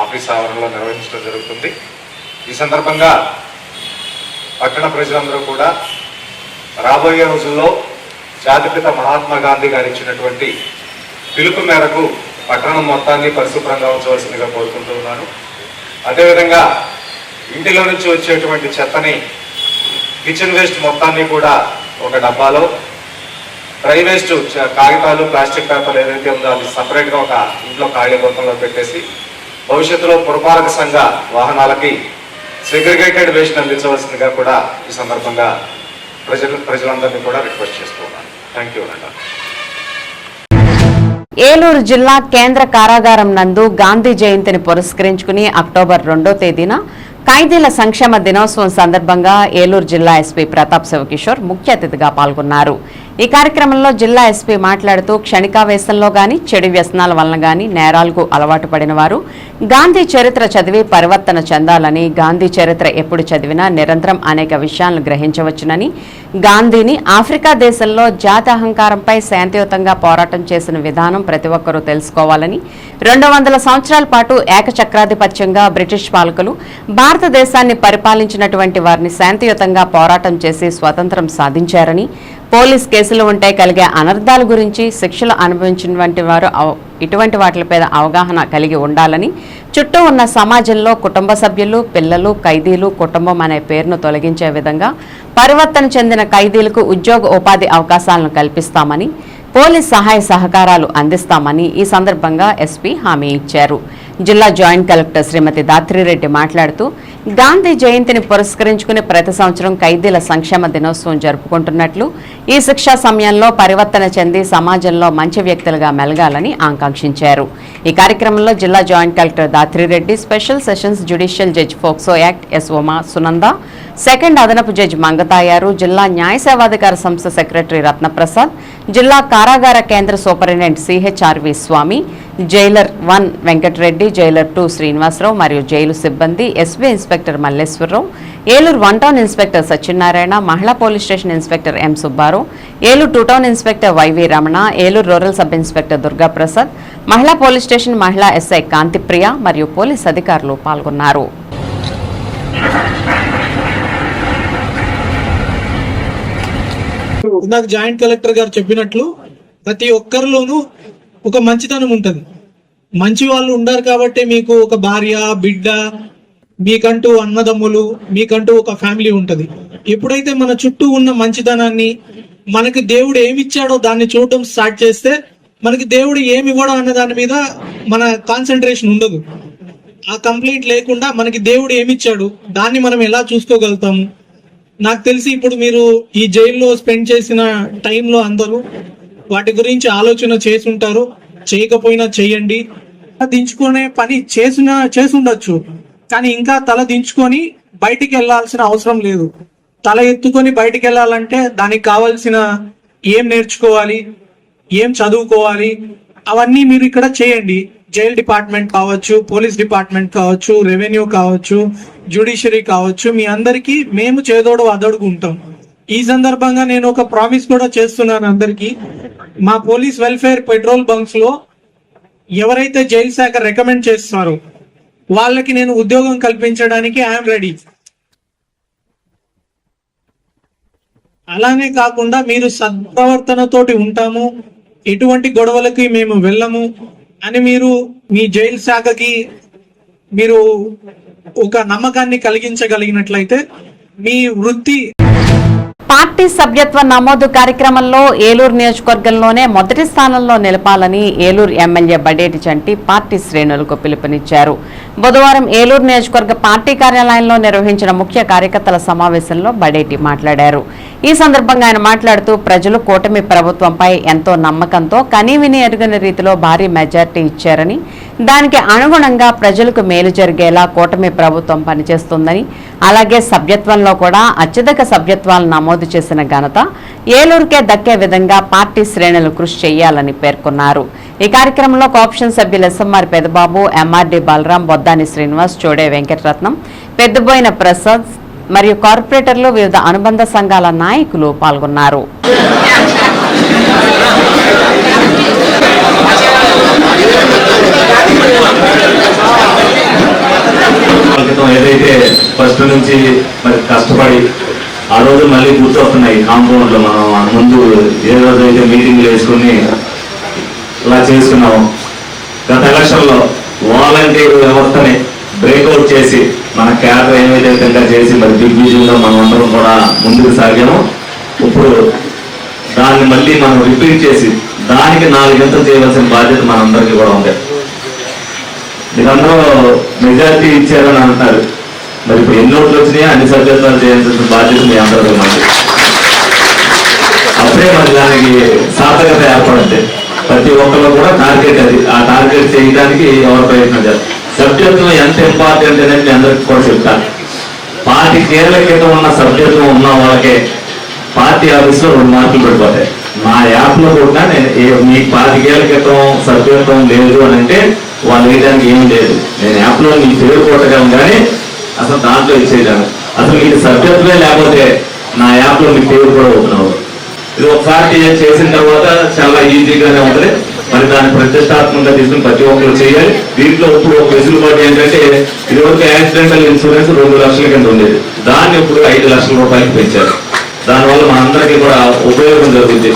ఆఫీస్ ఆవరణలో నిర్వహించడం జరుగుతుంది. ఈ సందర్భంగా పట్టణ ప్రజలందరూ కూడా రాబోయే రోజుల్లో జాతిపిత మహాత్మా గాంధీ గారు ఇచ్చినటువంటి పిలుపు మేరకు పట్టణం మొత్తాన్ని పరిశుభ్రంగా ఉంచవలసిందిగా కోరుకుంటూ ఉన్నాను. అదేవిధంగా ఇంటిలో నుంచి వచ్చేటువంటి చెత్తని, కిచెన్ వేస్ట్ మొత్తాన్ని కూడా ఒక డబ్బాలో, డ్రై వేస్ట్ కాగితాలు, ప్లాస్టిక్ పేపర్లు ఏదైతే ఉందో అది సపరేట్గా ఒక ఇంట్లో ఖాళీ గోతంలో పెట్టేసి భవిష్యత్తులో పురపాలక సంఘ వాహనాలకి సెగ్రిగేటెడ్ వేస్ట్ అందించవలసిందిగా కూడా ఈ సందర్భంగా ప్రజలందరినీ కూడా రిక్వెస్ట్ చేస్తూ ఉన్నాను. థ్యాంక్ యూ అండి. ఏలూరు జిల్లా కేంద్ర కారాగారం నందు గాంధీ జయంతిని పురస్కరించుకుని అక్టోబర్ 2వ తేదీన ఖైదీల సంక్షేమ దినోత్సవం సందర్భంగా ఏలూరు జిల్లా ఎస్పీ ప్రతాప్ శివకిషోర్ ముఖ్య అతిథిగా పాల్గొన్నారు. ఈ కార్యక్రమంలో జిల్లా ఎస్పీ మాట్లాడుతూ క్షణికావేశంలో గాని, చెడు వ్యసనాల వలన గాని నేరాలకు అలవాటు పడిన వారు గాంధీ చరిత్ర చదివి పరివర్తన చెందాలని, గాంధీ చరిత్ర ఎప్పుడు చదివినా నిరంతరం అనేక విషయాలను గ్రహించవచ్చునని, గాంధీని ఆఫ్రికా దేశంలో జాతి అహంకారంపై శాంతియుతంగా పోరాటం చేసిన విధానం ప్రతి ఒక్కరూ తెలుసుకోవాలని, 200 సంవత్సరాల పాటు ఏకచక్రాధిపత్యంగా బ్రిటిష్ పాలకులు భారతదేశాన్ని పరిపాలించినటువంటి వారిని శాంతియుతంగా పోరాటం చేసి స్వాతంత్రం సాధించారని, పోలీస్ కేసులు ఉంటే కలిగే అనర్థాల గురించి, శిక్షలు అనుభవించినటువంటి వారు ఇటువంటి వాటిపై అవగాహన కలిగి ఉండాలని, చుట్టూ ఉన్న సమాజంలో కుటుంబ సభ్యులు, పిల్లలు, ఖైదీలు, కుటుంబం అనే పేరును తొలగించే విధంగా పరివర్తన చెందిన ఖైదీలకు ఉద్యోగ ఉపాధి అవకాశాలను కల్పిస్తామని, పోలీస్ సహాయ సహకారాలు అందిస్తామని ఈ సందర్భంగా ఎస్పీ హామీ ఇచ్చారు. జిల్లా జాయింట్ కలెక్టర్ శ్రీమతి దాత్రిరెడ్డి మాట్లాడుతూ గాంధీ జయంతిని పురస్కరించుకుని ప్రతి సంవత్సరం ఖైదీల సంక్షేమ దినోత్సవం జరుపుకుంటున్నట్లు, ఈ శిక్షా సమయంలో పరివర్తన చెంది సమాజంలో మంచి వ్యక్తులుగా మెలగాలని ఆకాంక్షించారు. ఈ కార్యక్రమంలో జిల్లా joint collector Dhatrireddy, special sessions judicial judge POCSO act S Uma Sunanda, second అదనపు జడ్జి మంగతాయారు, జిల్లా న్యాయ సేవాధికార సంస్థ సెక్రటరీ రత్నప్రసాద్, జిల్లా కారాగార కేంద్ర superintendent CHRV Swamy, jailer 1 Venkatareddy, jailer 2 Srinivasarao మరియు జైలు సిబ్బంది, SB inspector Malleswararao, Eluru 1 town inspector Satyanarayana, మహిళా police station inspector M Subbarao, Eluru 2 town inspector YV Ramana, Eluru rural sub inspector Durgaprasad, మహిళా పోలీస్ స్టేషన్ మహిళా ఎస్ఐ కాంతిప్రియ మరియు పోలీస్ అధికారులు పాల్గొన్నారు. నాకు జాయింట్ కలెక్టర్ గారు చెప్పినట్లు ప్రతి ఒక్కరిలోనూ ఒక మంచితనం ఉంటది. మంచి వాళ్ళు ఉండారు కాబట్టి మీకు ఒక భార్య, బిడ్డ, మీకంటూ అన్నదమ్ములు, మీకంటూ ఒక ఫ్యామిలీ ఉంటది. ఎప్పుడైతే మన చుట్టూ ఉన్న మంచితనాన్ని, మనకి దేవుడు ఏమిచ్చాడో దాన్ని చూడటం స్టార్ట్ చేస్తే మనకి దేవుడు ఏమి ఇవ్వడం అన్న దాని మీద మన కాన్సన్ట్రేషన్ ఉండదు. ఆ కంప్లీట్ లేకుండా మనకి దేవుడు ఏమిచ్చాడు దాన్ని మనం ఎలా చూసుకోగలుగుతాము. నాకు తెలిసి ఇప్పుడు మీరు ఈ జైల్లో స్పెండ్ చేసిన టైంలో అందరూ వాటి గురించి ఆలోచన చేసి ఉంటారు. చేయకపోయినా చేయండి. దించుకునే పని చేసుండొచ్చు, కానీ ఇంకా తల దించుకొని బయటికి వెళ్లాల్సిన అవసరం లేదు. తల ఎత్తుకొని బయటికి వెళ్ళాలంటే దానికి కావాల్సిన ఏం నేర్చుకోవాలి, ఏం చదువుకోవాలి, అవన్నీ మీరు ఇక్కడ చేయండి. జైల్ డిపార్ట్మెంట్ కావచ్చు, పోలీస్ డిపార్ట్మెంట్ కావచ్చు, రెవెన్యూ కావచ్చు, జ్యుడిషియరీ కావచ్చు, మీ అందరికీ మేము చేదోడు అదొడుగు ఉంటాం. ఈ సందర్భంగా నేను ఒక ప్రామిస్ కూడా చేస్తున్నాను అందరికీ. మా పోలీస్ వెల్ఫేర్ పెట్రోల్ బంక్స్ లో ఎవరైతే జైలు శాఖ రికమెండ్ చేస్తున్నారో వాళ్ళకి నేను ఉద్యోగం కల్పించడానికి ఐఎమ్ రెడీ. అలానే కాకుండా మీరు సద్ప్రవర్తనతోటి ఉంటాము, ఎటువంటి గొడవలకి మేము వెళ్ళము అని మీరు మీ జైలు శాఖకి మీరు ఒక నమ్మకాన్ని కలిగించగలిగినట్లయితే మీ వృత్తి. పార్టీ సభ్యత్వ నమోదు కార్యక్రమంలో ఏలూరు నియోజకవర్గంలోనే మొదటి స్థానంలో నిలపాలని ఏలూరు ఎమ్మెల్యే బడేటి చంటి పార్టీ శ్రేణులకు పిలుపునిచ్చారు. బుధవారం ఏలూరు నియోజకవర్గ పార్టీ కార్యాలయంలో నిర్వహించిన ముఖ్య కార్యకర్తల సమావేశంలో బడేటి మాట్లాడారు. ఈ సందర్భంగా ఆయన మాట్లాడుతూ ప్రజలు కూటమి ప్రభుత్వంపై ఎంతో నమ్మకంతో కనీవిని ఎరుగని రీతిలో భారీ మెజార్టీ ఇచ్చారని, దానికి అనుగుణంగా ప్రజలకు మేలు జరిగేలా కూటమి ప్రభుత్వం పనిచేస్తుందని, అలాగే సభ్యత్వంలో కూడా అత్యధిక సభ్యత్వాలు నమోదు చేసిన ఘనత ఏలూరుకే దక్కే విధంగా పార్టీ శ్రేణులు కృషి చేయాలని పేర్కొన్నారు. ఈ కార్యక్రమంలో కోఆప్షన్ సభ్యులు ఎస్ఎంఆర్ పెదబాబు, ఎంఆర్డి బలరాం, బొద్దాని శ్రీనివాస్, చోడే వెంకటరత్నం, పెద్దబోయిన ప్రసాద్ మరియు కార్పొరేటర్లు, వివిధ అనుబంధ సంఘాల నాయకులు పాల్గొన్నారు. క్రితం ఏదైతే ఫస్ట్ నుంచి మరి కష్టపడి ఆ రోజు మళ్ళీ గుర్తొస్తున్నాయి కాంపౌండ్ లో మనం ముందు ఏ రోజు అయితే మీటింగ్లు వేసుకుని ఇలా చేసుకున్నాము. గత ఎలక్షన్ లో వాలంటీర్ వ్యవస్థని బ్రేక్అవుట్ చేసి మన క్యాడర్ ఏమైతే విధంగా చేసి మరి దిగ్విజయంలో మనం అందరం కూడా ముందుకు సాగాము. ఇప్పుడు దాన్ని మళ్ళీ మనం రిపీట్ చేసి దానికి 4 గంటలు చేయవలసిన బాధ్యత మనందరికీ కూడా ఉంది. మీరందరూ మెజారిటీ ఇచ్చారని అంటున్నారు, మరి ఇప్పుడు ఎన్ని ఓట్లు వచ్చినాయో అన్ని సభ్యత్వాలు చేయాల్సిన బాధ్యత మీ అందరికీ మంది. అప్పుడే మరి దానికి సార్థకత ఏర్పడుతుంది. ప్రతి ఒక్కరు కూడా టార్గెట్ అది, ఆ టార్గెట్ చేయడానికి ఎవరు ప్రయత్నం చేస్తారు. సభ్యత్వం ఎంత ఇంపార్టెంట్ అనేది మీ అందరికీ కూడా చెప్తాను. 25 ఏళ్ల క్రితం ఉన్న సభ్యత్వం ఉన్న వాళ్ళకే పార్టీ ఆఫీస్లో 2 మార్కులు పడిపోతాయి. నా యాప్లో కూడా నేను మీకు 25 ఏళ్ల క్రితం సభ్యత్వం లేదు అని అంటే వాళ్ళు వేయడానికి ఏమీ లేదు. నేను యాప్లో మీ పేరు కొట్టగలను కానీ అసలు దాంట్లో ఇచ్చేయగలను. అసలు మీకు సభ్యత్వమే లేకపోతే నా యాప్లో మీ పేరు కూడా ఓపెన్ అవ్వదు. ఇది ఒకసారి చేసిన తర్వాత చాలా ఈజీగానే ఉంటుంది. మరి దాన్ని ప్రతిష్టాత్మకంగా తీసుకుని ప్రతి ఒక్కరు చేయాలి. దీంట్లో ఇప్పుడు ఒక వెసులుబాటు ఏంటంటే ఇదివరకు యాక్సిడెంటల్ ఇన్సూరెన్స్ 2 లక్షల కింద ఉండేది, దాన్ని ఇప్పుడు 5 లక్షల రూపాయలకి పెంచారు. దానివల్ల మనందరికీ కూడా ఉపయోగం జరుగుతుంది.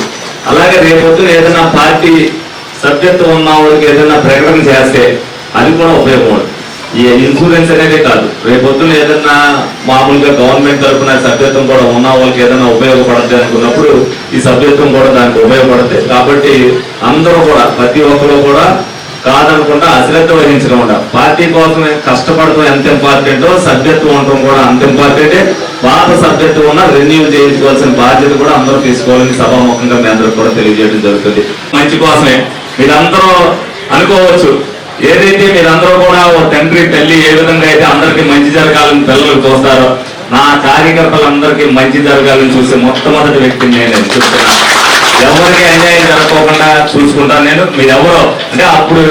అలాగే రేపొద్దున ఏదైనా పార్టీ సభ్యత్వం ఉన్న వాళ్ళకి ఏదైనా ప్రకటన చేస్తే అది కూడా ఉపయోగం. ఈ ఇన్సూరెన్స్ అనేది కాదు, రేపొద్దున ఏదైనా మామూలుగా గవర్నమెంట్ తరఫున సభ్యత్వం కూడా ఉన్న వాళ్ళకి ఏదైనా ఉపయోగపడుతుంది అనుకున్నప్పుడు ఈ సభ్యత్వం కూడా దానికి ఉపయోగపడుతుంది. కాబట్టి అందరూ కూడా ప్రతి ఒక్కరు కూడా కాదనకుండా అశ్రద్ధ వహించకుండా పార్టీ కోసమే కష్టపడటం ఎంత ఇంపార్టెంటో సభ్యత్వం ఉండటం కూడా అంత ఇంపార్టెంటే. పాత సభ్యత్వం ఉన్న రెన్యూ చేయించుకోవాల్సిన బాధ్యత కూడా అందరూ తీసుకోవాలని సభాముఖంగా మీ అందరూ కూడా తెలియజేయడం జరుగుతుంది. మంచి కోసమే మీరందరూ అనుకోవచ్చు, ఏదైతే మీరందరూ కూడా ఓ తండ్రి తల్లి ఏ విధంగా అయితే అందరికీ మంచి జరగాలని పిల్లలకు చూస్తారో నా కార్యకర్తలందరికీ మంచి జరగాలని చూసే మొట్టమొదటి వ్యక్తిని నేను చూస్తున్నా. ఎవరికి అన్యాయం జరగకుండా చూసుకుంటాను నేను. మీరెవరో అంటే అప్పుడు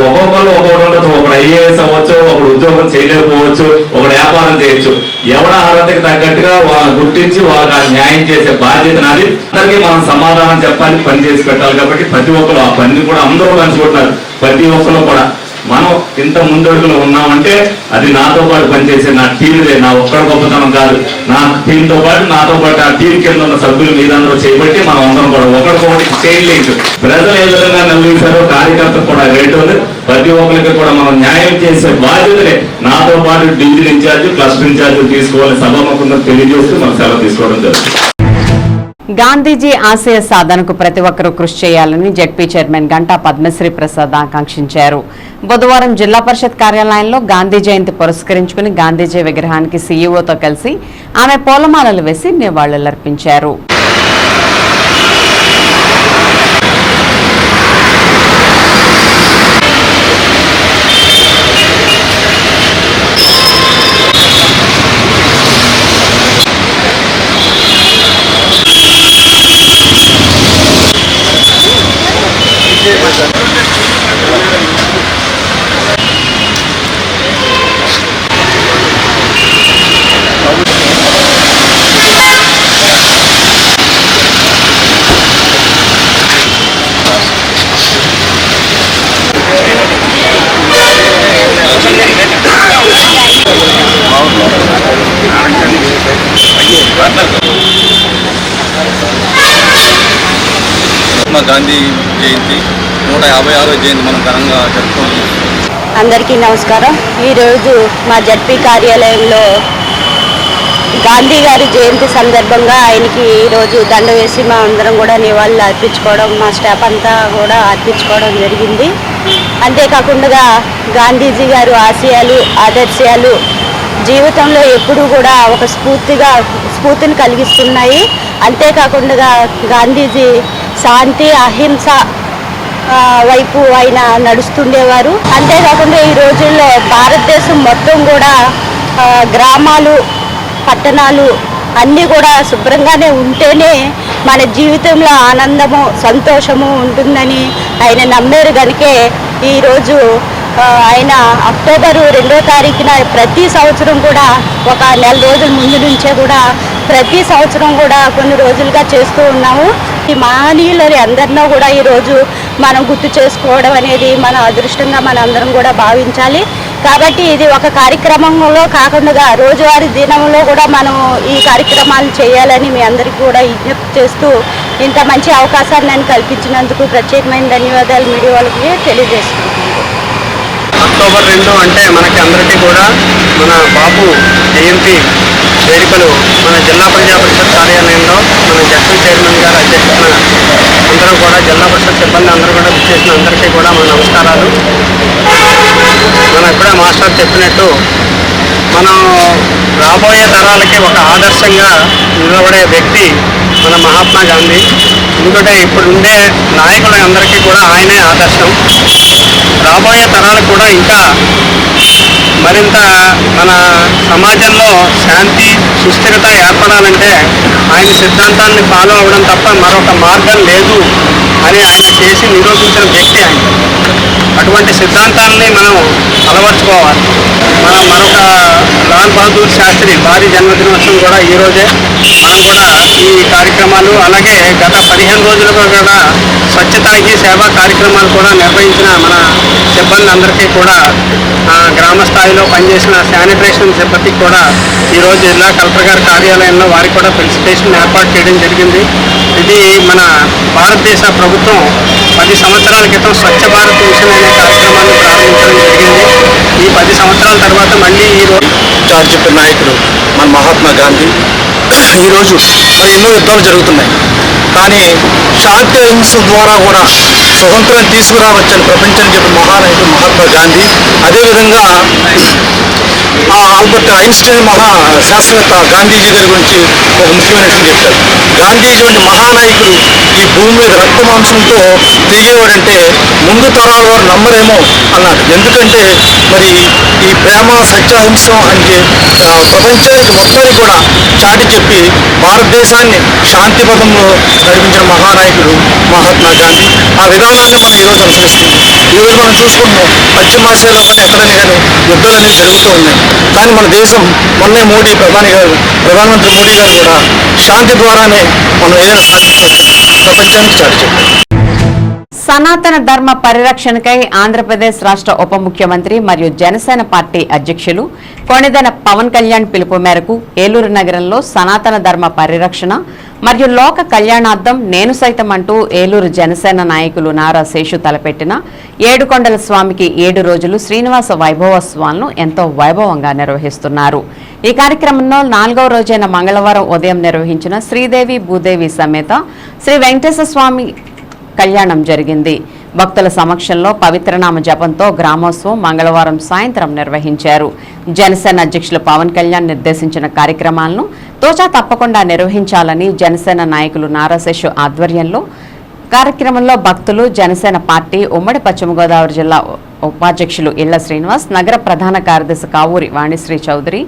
ఒక్కొక్కరు ఒక్కొక్కటి ఉండొచ్చు, ఒకడు ఐఏఎస్ అవ్వచ్చు, ఒకడు ఉద్యోగం చేయలేకపోవచ్చు, ఒకడు వ్యాపారం చేయొచ్చు. ఎవడ అర్హతకి తగ్గట్టుగా వాళ్ళని గుర్తించి వాళ్ళకి న్యాయం చేసే బాధ్యత నాది. అందరికీ మనం సమాధానం చెప్పాలి, పని చేసి పెట్టాలి. కాబట్టి ప్రతి ఒక్కరు ఆ పని కూడా అందరూ పంచుకుంటున్నారు. ప్రతి ఒక్కరు కూడా మనం ఇంత ముందడుగులో ఉన్నామంటే అది నాతో పాటు పనిచేసే నా టీందే, నా ఒక్కడ గొప్పతనం కాదు. నా టీంతో పాటు నాతో పాటు ఆ టీం కింద ఉన్న సభ్యులు మీరందరూ చేయబట్టి మనం అందరం కూడా ఒకరికొకటి చేయలేదు. ప్రజలు ఏ విధంగా నవ్వించారో కార్యకర్తలు కూడా రేటు ఉంది. ప్రతి ఒక్కరికి కూడా మనం న్యాయం చేసే బాధ్యతలే నాతో పాటు డివిజన్ ఇన్ఛార్జ్, క్లస్టర్ ఇన్ఛార్జ్ తీసుకోవాలని సభాముఖంగా తెలియజేస్తూ మనం సెలవు తీసుకోవడం జరుగుతుంది. గాంధీజీ ఆశయ సాధనకు ప్రతి ఒక్కరూ కృషి చేయాలని జెడ్పీ చైర్మన్ గంటా పద్మశ్రీ ప్రసాద్ ఆకాంక్షించారు. బుధవారం జిల్లా పరిషత్ కార్యాలయంలో గాంధీ జయంతి పురస్కరించుకుని గాంధీజీ విగ్రహానికి సీఈఓతో కలిసి ఆమె పూలమాలలు వేసి నివాళులర్పించారు. గాంధీ జయంతి 156వ జయంతి మనం ఘనంగా జరుపుకుంటున్నాం. అందరికీ నమస్కారం. ఈరోజు మా జడ్పీ కార్యాలయంలో గాంధీ గారి జయంతి సందర్భంగా ఆయనకి ఈరోజు దండ వేసి మా అందరం కూడా నివాళులు అర్పించుకోవడం, మా స్టాఫ్ అంతా కూడా అర్పించుకోవడం జరిగింది. అంతేకాకుండా గాంధీజీ గారు ఆశయాలు, ఆదర్శాలు జీవితంలో ఎప్పుడూ కూడా ఒక స్ఫూర్తిని కలిగిస్తున్నాయి. అంతేకాకుండా గాంధీజీ శాంతి, అహింస వైపు ఆయన నడుస్తుండేవారు. అంతేకాకుండా ఈ రోజుల్లో భారతదేశం మొత్తం కూడా గ్రామాలు, పట్టణాలు అన్నీ కూడా శుభ్రంగానే ఉంటేనే మన జీవితంలో ఆనందము, సంతోషము ఉంటుందని ఆయన నమ్మారు. కనుకే ఈరోజు ఆయన అక్టోబరు 2వ తారీఖున ప్రతి సంవత్సరం కూడా ఒక నెల రోజుల ముందు నుంచే కూడా ప్రతి సంవత్సరం కూడా కొన్ని రోజులుగా చేస్తూ ఉన్నాము. ఈ మహనీయులని అందరిలో కూడా ఈరోజు మనం గుర్తు చేసుకోవడం అనేది మన అదృష్టంగా మన అందరం కూడా భావించాలి. కాబట్టి ఇది ఒక కార్యక్రమంలో కాకుండా రోజువారీ దినంలో కూడా మనం ఈ కార్యక్రమాలు చేయాలని మీ అందరికీ కూడా విజ్ఞప్తి చేస్తూ ఇంత మంచి అవకాశాన్ని నేను కల్పించినందుకు ప్రత్యేకమైన ధన్యవాదాలు మీడియా వాళ్ళకి తెలియజేసుకుంటున్నాను. అక్టోబర్ 2 అంటే మనకి అందరికీ కూడా మన బాపు జయంతి వేడుకలు మన జిల్లా ప్రజా పరిషత్ కార్యాలయంలో మన జడ్పీ చైర్మన్ గారు అధ్యక్షతన అందరూ కూడా జిల్లా పరిషత్ సిబ్బంది అందరూ కూడా విచ్చేసిన అందరికీ కూడా మన నమస్కారాలు. మన ఇప్పుడే మాస్టర్ చెప్పినట్టు మనం రాబోయే తరాలకి ఒక ఆదర్శంగా నిలబడే వ్యక్తి మన మహాత్మా గాంధీ. ఎందుకంటే ఇప్పుడు ఉండే నాయకులందరికీ కూడా ఆయనే ఆదర్శం. రాబోయే తరాలకు కూడా ఇంకా మరింత మన సమాజంలో శాంతి సుస్థిరత ఏర్పడాలంటే ఆయన సిద్ధాంతాన్ని ఫాలో అవ్వడం తప్ప మరొక మార్గం లేదు అని ఆయన చేసి నిరూపించిన వ్యక్తి ఆయన. అటువంటి సిద్ధాంతాలని మనం అలవర్చుకోవాలి. మరొక లాల్ బహదూర్ శాస్త్రి భారీ జన్మదినోత్సవం కూడా ఈరోజే. మనం కూడా ఈ కార్యక్రమాలు అలాగే గత 15 రోజులుగా కూడా స్వచ్ఛతా హీ సేవా కార్యక్రమాలు కూడా నిర్వహించిన మన సిబ్బంది అందరికీ కూడా గ్రామ స్థాయిలో పనిచేసిన శానిటేషన్ సిబ్బందికి కూడా ఈరోజు జిల్లా కలెక్టర్ గారి కార్యాలయంలో వారికి కూడా ఫెలిసిటేషన్ ఏర్పాటు చేయడం జరిగింది. ఇది మన భారతదేశ ప్రభుత్వం 10 సంవత్సరాల క్రితం స్వచ్ఛ భారత్ మిషన్ అనే కార్యక్రమాన్ని ప్రారంభించడం జరిగింది. ఈ 10 సంవత్సరాల తర్వాత మళ్ళీ ఈరోజు చెప్పిన నాయకుడు మన మహాత్మా గాంధీ. ఈరోజు ఎన్నో యుద్ధాలు జరుగుతున్నాయి, కానీ శాంతి అహింస ద్వారా కూడా స్వతంత్రం తీసుకురావచ్చని ప్రపంచానికి చెప్పిన మహానాయకుడు మహాత్మా గాంధీ. అదేవిధంగా ఆల్బర్ట్ ఐన్స్టైన్ శాస్త్రవేత్త గాంధీజీ గారి గురించి ఒక ముఖ్యమైన విషయం చెప్పారు. గాంధీజీ వంటి మహానాయకుడు ఈ భూమి మీద రక్త మాంసంతో తిరిగేవాడంటే ముందు తరాల వారు నమ్మరేమో అన్నాడు. ఎందుకంటే మరి ఈ ప్రేమ సత్యాహింస అంటే ప్రపంచానికి మొత్తానికి కూడా చాటి చెప్పి భారతదేశాన్ని శాంతి పదంలో నడిపించిన మహానాయకుడు మహాత్మా గాంధీ. ఆ విధానాన్ని మనం ఈరోజు అనుసరిస్తున్నాం. ఈరోజు మనం చూసుకుంటున్నాం పశ్చిమాసియాలో కానీ ఎక్కడైనా కానీ యుద్ధాలు అనేవి జరుగుతూ ఉన్నాయి. కానీ మన దేశం మొన్నే ప్రధానమంత్రి మోడీ గారు కూడా శాంతి ద్వారానే మనం ఏదైనా సాధించవచ్చు ప్రపంచానికి చాటి చెప్పారు. సనాతన ధర్మ పరిరక్షణకై ఆంధ్రప్రదేశ్ రాష్ట్ర ఉప ముఖ్యమంత్రి మరియు జనసేన పార్టీ అధ్యక్షులు కొణిదెల పవన్ కళ్యాణ్ పిలుపు మేరకు ఏలూరు నగరంలో సనాతన ధర్మ పరిరక్షణ మరియు లోక కళ్యాణార్థం నేను సైతం అంటూ ఏలూరు జనసేన నాయకులు నారా శేషు తలపెట్టిన ఏడుకొండల స్వామికి 7 రోజులు శ్రీనివాస వైభవోత్సవాలను ఎంతో వైభవంగా నిర్వహిస్తున్నారు. ఈ కార్యక్రమంలో 4వ రోజైన మంగళవారం ఉదయం నిర్వహించిన శ్రీదేవి భూదేవి సమేత శ్రీ వెంకటేశ్వర స్వామి కళ్యాణం జరిగింది. భక్తుల సమక్షంలో పవిత్రనామ జపంతో గ్రామోత్సవం మంగళవారం సాయంత్రం నిర్వహించారు. జనసేన అధ్యక్షులు పవన్ కళ్యాణ్ నిర్దేశించిన కార్యక్రమాలను తోచా తప్పకుండా నిర్వహించాలని జనసేన నాయకులు నారా శేషు ఆధ్వర్యంలో కార్యక్రమంలో భక్తులు, జనసేన పార్టీ ఉమ్మడి పశ్చిమ గోదావరి జిల్లా ఉపాధ్యక్షులు ఇళ్ల శ్రీనివాస్, నగర ప్రధాన కార్యదర్శి కావూరి వాణిశ్రీ చౌదరి,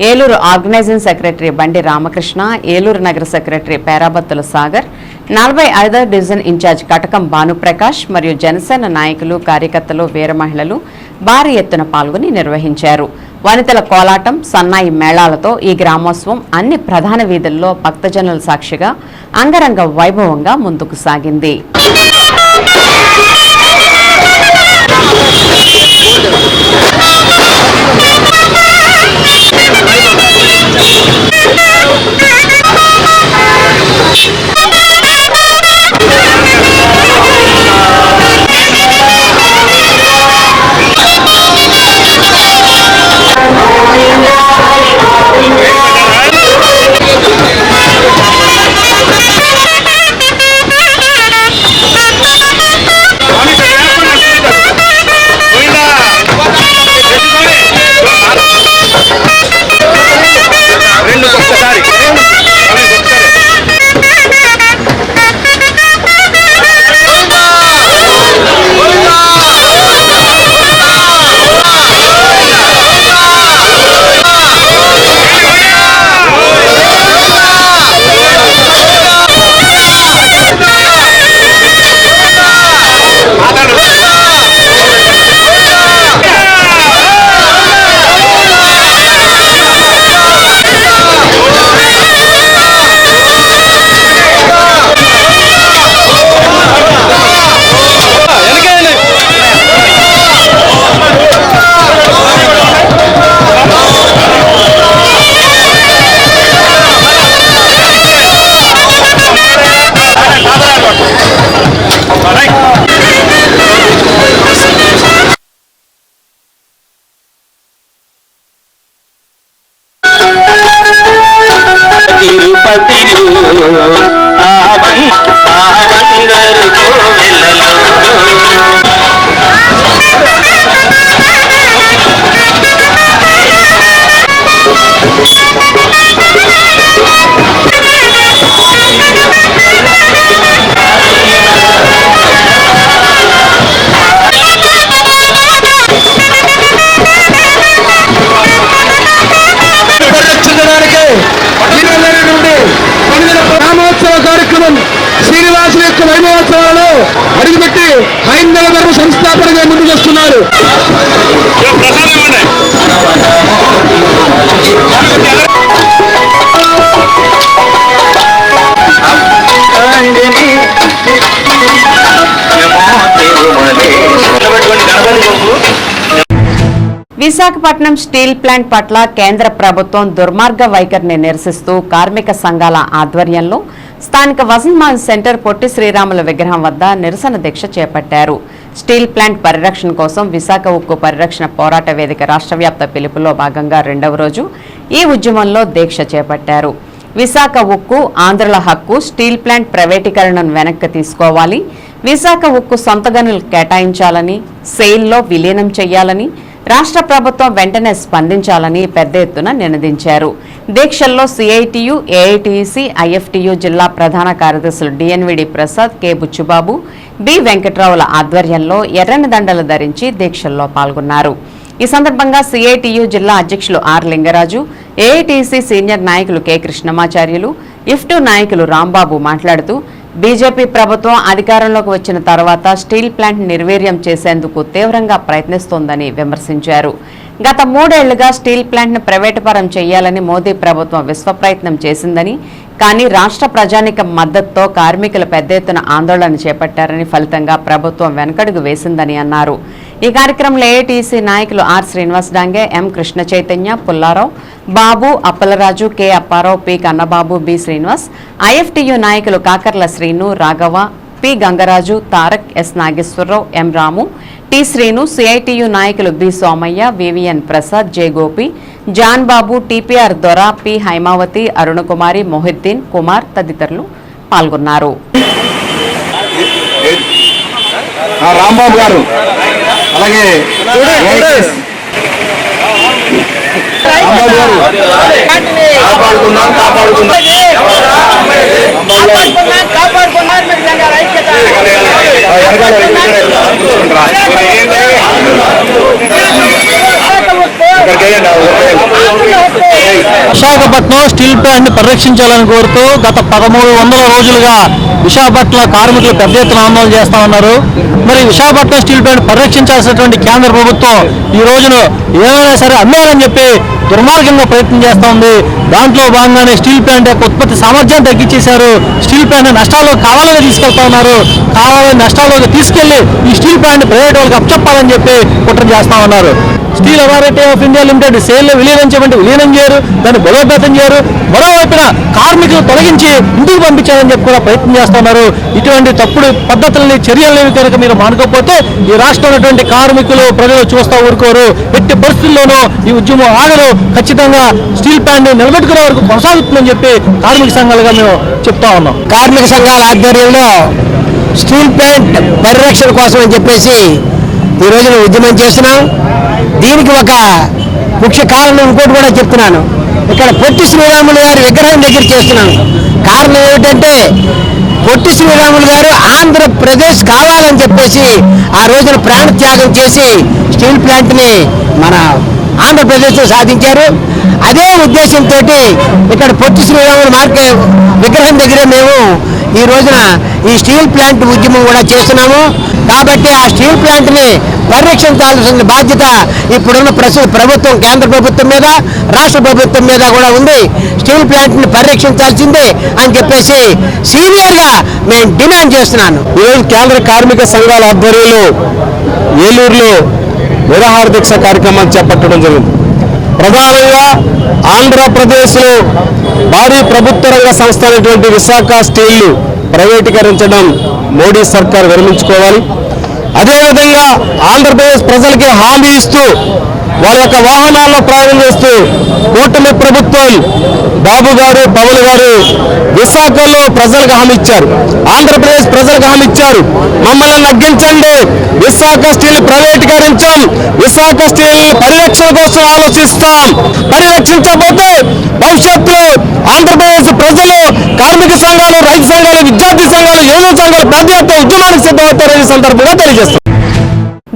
ఏలూరు ఆర్గనైజింగ్ సెక్రటరీ బండి రామకృష్ణ, ఏలూరు నగర సెక్రటరీ పేరాబత్తుల సాగర్, 45వ డివిజన్ ఇన్ఛార్జ్ కటకం భానుప్రకాష్ మరియు జనసేన నాయకులు, కార్యకర్తలు, వీర మహిళలు భారీ ఎత్తున పాల్గొని నిర్వహించారు. వనితల కోలాటం, సన్నాయి మేళాలతో ఈ గ్రామోత్సవం అన్ని ప్రధాన వీధుల్లో భక్తజనుల సాక్షిగా అంగరంగ వైభవంగా ముందుకు సాగింది. గ్రామోత్సవ కార్యక్రమం శ్రీనివాసుల యొక్క వైభవోత్సవాలలో అడుగుపెట్టి హైందవ ధర్మ సంస్థాపనగా ముందుకు వస్తున్నారు. విశాఖపట్నం స్టీల్ ప్లాంట్ పట్ల కేంద్ర ప్రభుత్వం దుర్మార్గ వైఖరిని నిరసిస్తూ కార్మిక సంఘాల ఆధ్వర్యంలో స్థానిక వసంతమాన్ సెంటర్ పొట్టి శ్రీరాముల విగ్రహం వద్ద నిరసన దీక్ష చేపట్టారు. స్టీల్ ప్లాంట్ పరిరక్షణ కోసం విశాఖ ఉక్కు పరిరక్షణ పోరాట వేదిక రాష్ట్రవ్యాప్త పిలుపులో భాగంగా రెండవ రోజు ఈ ఉద్యమంలో దీక్ష చేపట్టారు. విశాఖ ఉక్కు ఆంధ్రుల హక్కు, స్టీల్ ప్లాంట్ ప్రైవేటీకరణను వెనక్కి తీసుకోవాలి, విశాఖ ఉక్కు సొంత గనులు కేటాయించాలని, సెయిల్లో విలీనం చేయాలని రాష్ట్ర ప్రభుత్వం వెంటనే స్పందించాలని పెద్ద ఎత్తున నినదించారు. దీక్షల్లో సిఐటియు, ఏఐటిసి, ఐఎఫ్టియు జిల్లా ప్రధాన కార్యదర్శులు DNVD Prasad, K Buchhubabu, B వెంకట్రావుల ఆధ్వర్యంలో ఎర్రని దండలు ధరించి దీక్షల్లో పాల్గొన్నారు. ఈ సందర్భంగా సిఐటియు జిల్లా అధ్యక్షులు ఆర్ లింగరాజు, ఏఐటిసి సీనియర్ నాయకులు కె కృష్ణమాచార్యులు, ఇఫ్టు నాయకులు రాంబాబు మాట్లాడుతూ బీజేపీ ప్రభుత్వం అధికారంలోకి వచ్చిన తర్వాత స్టీల్ ప్లాంట్ నిర్వీర్యం చేసేందుకు తీవ్రంగా ప్రయత్నిస్తోందని విమర్శించారు. గత 3 ఏళ్లుగా స్టీల్ ప్లాంట్ను ప్రైవేటు పరం చేయాలని మోదీ ప్రభుత్వం విశ్వప్రయత్నం చేసిందని, కానీ రాష్ట్ర ప్రజానీకం మద్దతుతో కార్మికులు పెద్ద ఎత్తున ఆందోళన చేపట్టారని, ఫలితంగా ప్రభుత్వం వెనకడుగు వేసిందని అన్నారు. ఈ కార్యక్రమంలో ఏఐటీసీ నాయకులు R Srinivas Dange, M Krishna Chaitanya, Pullarao, Babu, Appalaraju, K Apparao, P Kannababu, B Srinivas, IFTU నాయకులు Kakarla Srinu, Raghava, P Gangaraju, Tarak, S Nageswararao, M Ramu, T Srinu, CITU నాయకులు B Somaiah, VVN Prasad, J Gopi, John Babu, TPR Dora, P Hymavathi, Arunakumari, Mohiddin, Kumar తదితరులు పాల్గొన్నారు. రాంబాబు గారు అలాగే విశాఖపట్నం స్టీల్ ప్లాంట్ పరిరక్షించాలని కోరుతూ గత 1300 రోజులుగా విశాఖపట్నం కార్మికులు పెద్ద ఎత్తున ఆందోళన చేస్తా ఉన్నారు. మరి విశాఖపట్నం స్టీల్ ప్లాంట్ పరిరక్షించాల్సినటువంటి కేంద్ర ప్రభుత్వం ఈ రోజున ఏమైనా సరే అమ్మేయాలని చెప్పి దుర్మార్గంగా ప్రయత్నం చేస్తూ ఉంది. దాంట్లో భాగంగానే స్టీల్ ప్లాంట్ యొక్క ఉత్పత్తి సామర్థ్యాన్ని తగ్గించేశారు. స్టీల్ ప్లాంట్ నష్టాల్లో కావాలని తీసుకెళ్తా ఉన్నారు. కావాలని నష్టాల్లోకి తీసుకెళ్లి ఈ స్టీల్ ప్లాంట్ ప్రైవేట్ వాళ్ళకి అప్పచెప్పాలని చెప్పి కుట్ర చేస్తా ఉన్నారు. Steel authority of India limited సేల్లో విలీనం చేయమంటే విలీనం చేయరు, దాన్ని బలోపేతం చేయరు. మరోవైపున కార్మికులు తొలగించి ఇంటికి పంపించాలని చెప్పి కూడా ప్రయత్నం చేస్తున్నారు. ఇటువంటి తప్పుడు పద్ధతులని, చర్యలని కనుక మీరు మానుకోకపోతే ఈ రాష్ట్రంలో ఉన్నటువంటి కార్మికులు, ప్రజలు చూస్తూ ఊరుకోరు. ఎట్టి పరిస్థితుల్లోనూ ఈ ఉద్యమం ఆగదు. ఖచ్చితంగా స్టీల్ ప్లాంట్ నిలబెట్టుకునే వరకు కొనసాగుతుందని చెప్పి కార్మిక సంఘాలుగా మేము చెప్తా ఉన్నాం. కార్మిక సంఘాల ఆధ్వర్యంలో స్టీల్ ప్లాంట్ పరిరక్షణ కోసం అని చెప్పేసి ఈ రోజున ఉద్యమం చేస్తున్నాం. దీనికి ఒక ముఖ్య కారణం ఇంకోటి కూడా చెప్తున్నాను. ఇక్కడ పొట్టి శ్రీరాములు గారి విగ్రహం దగ్గర చేస్తున్నాను. కారణం ఏమిటంటే పొట్టి శ్రీరాములు గారు ఆంధ్రప్రదేశ్ కావాలని చెప్పేసి ఆ రోజున ప్రాణత్యాగం చేసి స్టీల్ ప్లాంట్ని మన ఆంధ్రప్రదేశ్లో సాధించారు. అదే ఉద్దేశంతో ఇక్కడ పొట్టి శ్రీరాములు విగ్రహం దగ్గరే మేము ఈ రోజున ఈ స్టీల్ ప్లాంట్ ఉద్యమం కూడా చేస్తున్నాము. కాబట్టి ఆ స్టీల్ ప్లాంట్ని పరిరక్షించాల్సిన బాధ్యత ఇప్పుడున్న ప్రభుత్వం, కేంద్ర ప్రభుత్వం మీద, రాష్ట్ర ప్రభుత్వం మీద కూడా ఉంది. స్టీల్ ప్లాంట్ని పరిరక్షించాల్సిందే అని చెప్పేసి సీనియర్గా మేము డిమాండ్ చేస్తున్నాను. ఈరోజు కేంద్ర కార్మిక సంఘాల ఆధ్వర్యంలో ఏలూరులో నిరాహార దీక్ష కార్యక్రమాన్ని చేపట్టడం జరిగింది. ప్రధానంగా ఆంధ్రప్రదేశ్లో భారీ ప్రభుత్వ రంగ సంస్థ అయినటువంటి విశాఖ స్టీల్ ప్రైవేటీకరించడం మోడీ సర్కార్ విరమించుకోవాలి. అదేవిధంగా ఆంధ్రప్రదేశ్ ప్రజలకి హామీ ఇస్తూ వాళ్ళ యొక్క వాహనాల్లో ప్రయాణం చేస్తూ కూటమి ప్రభుత్వం బాబు గారు పవన్ గారు విశాఖలో ప్రజలకు హామీ ఇచ్చారు, ఆంధ్రప్రదేశ్ ప్రజలకు హామీ ఇచ్చారు. మమ్మల్ని నగ్గించండి, విశాఖ స్టీల్ ప్రైవేటీకరించాం, విశాఖ స్టీల్ పరిరక్షణ కోసం ఆలోచిస్తాం, పరిరక్షించకపోతే భవిష్యత్తులో ఆంధ్రప్రదేశ్ ప్రజలు, కార్మిక సంఘాలు, రైతు సంఘాలు, విద్యార్థి సంఘాలు, యువజన సంఘాలు పెద్ద ఎత్తున ఉద్యమానికి సిద్ధమవుతారని సందర్భంగా తెలియజేస్తారు.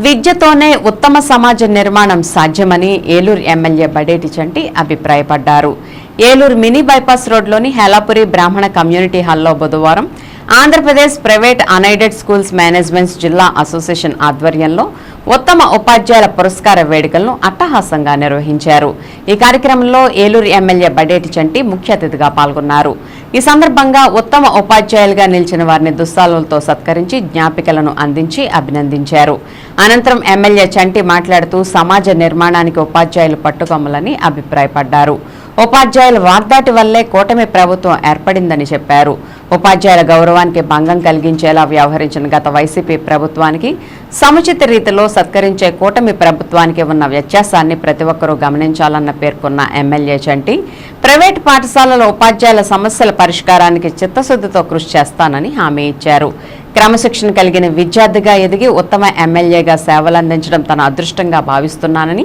విద్యతోనే ఉత్తమ సమాజ నిర్మాణం సాధ్యమని ఏలూరు ఎమ్మెల్యే బడేటి చంటి అభిప్రాయపడ్డారు. ఏలూరు మినీ బైపాస్ రోడ్లోని హేలాపురి బ్రాహ్మణ కమ్యూనిటీ హాల్లో బుధవారం Andhra Pradesh private unaided schools managements జిల్లా అసోసియేషన్ ఆధ్వర్యంలో ఉత్తమ ఉపాధ్యాయుల పురస్కార వేడుకలను అట్టహాసంగా నిర్వహించారు. ఈ కార్యక్రమంలో ఏలూరు ఎమ్మెల్యే బడేటి చంటి ముఖ్య అతిథిగా పాల్గొన్నారు. ఈ సందర్భంగా ఉత్తమ ఉపాధ్యాయులుగా నిలిచిన వారిని దుస్సాలులతో సత్కరించి జ్ఞాపికలను అందించి అభినందించారు. అనంతరం ఎమ్మెల్యే చంటి మాట్లాడుతూ సమాజ నిర్మాణానికి ఉపాధ్యాయులు పట్టుకొమ్మలని అభిప్రాయపడ్డారు. ఉపాధ్యాయుల వాగ్దాటి వల్లే కూటమి ప్రభుత్వం ఏర్పడిందని చెప్పారు. ఉపాధ్యాయుల గౌరవానికి భంగం కలిగించేలా వ్యవహరించిన గత వైసీపీ ప్రభుత్వానికి సముచిత రీతిలో సత్కరించే కూటమి ప్రభుత్వానికి ఉన్న వ్యత్యాసాన్ని ప్రతి ఒక్కరూ గమనించాలన్న పేర్కొన్న ఎమ్మెల్యే చంటి ప్రైవేటు పాఠశాలల ఉపాధ్యాయుల సమస్యల పరిష్కారానికి చిత్తశుద్ధితో కృషి చేస్తానని హామీ ఇచ్చారు. క్రమశిక్షణ కలిగిన విద్యార్థిగా ఎదిగి ఉత్తమ ఎమ్మెల్యేగా సేవలందించడం తన అదృష్టంగా భావిస్తున్నానని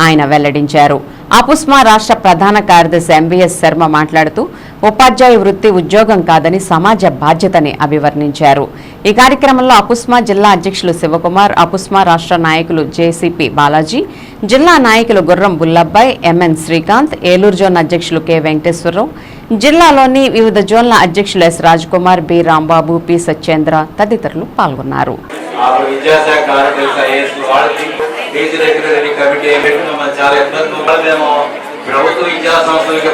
ఆయన వెల్లడించారు. అపుస్మా రాష్ట్ర ప్రధాన కార్యదర్శి ఎంబీఎస్ శర్మ మాట్లాడుతూ ఉపాధ్యాయ వృత్తి ఉద్యోగం కాదని సమాజ బాధ్యతని అభివర్ణించారు. ఈ కార్యక్రమంలో అపుస్మా జిల్లా అధ్యక్షులు శివకుమార్, అపుస్మా రాష్ట్ర నాయకులు జేసీపీ బాలాజీ, జిల్లా నాయకులు గుర్రం బుల్లబ్బాయ్, ఎంఎన్ శ్రీకాంత్, ఏలూరు జోన్ అధ్యక్షులు కె వెంకటేశ్వరరావు, జిల్లాలోని వివిధ జోన్ల అధ్యక్షులు S Rajkumar, B Rambabu, P Satyendra తదితరులు పాల్గొన్నారు. చాలా ఇబ్బంది మేము ప్రభుత్వ విద్యా సంస్థలకి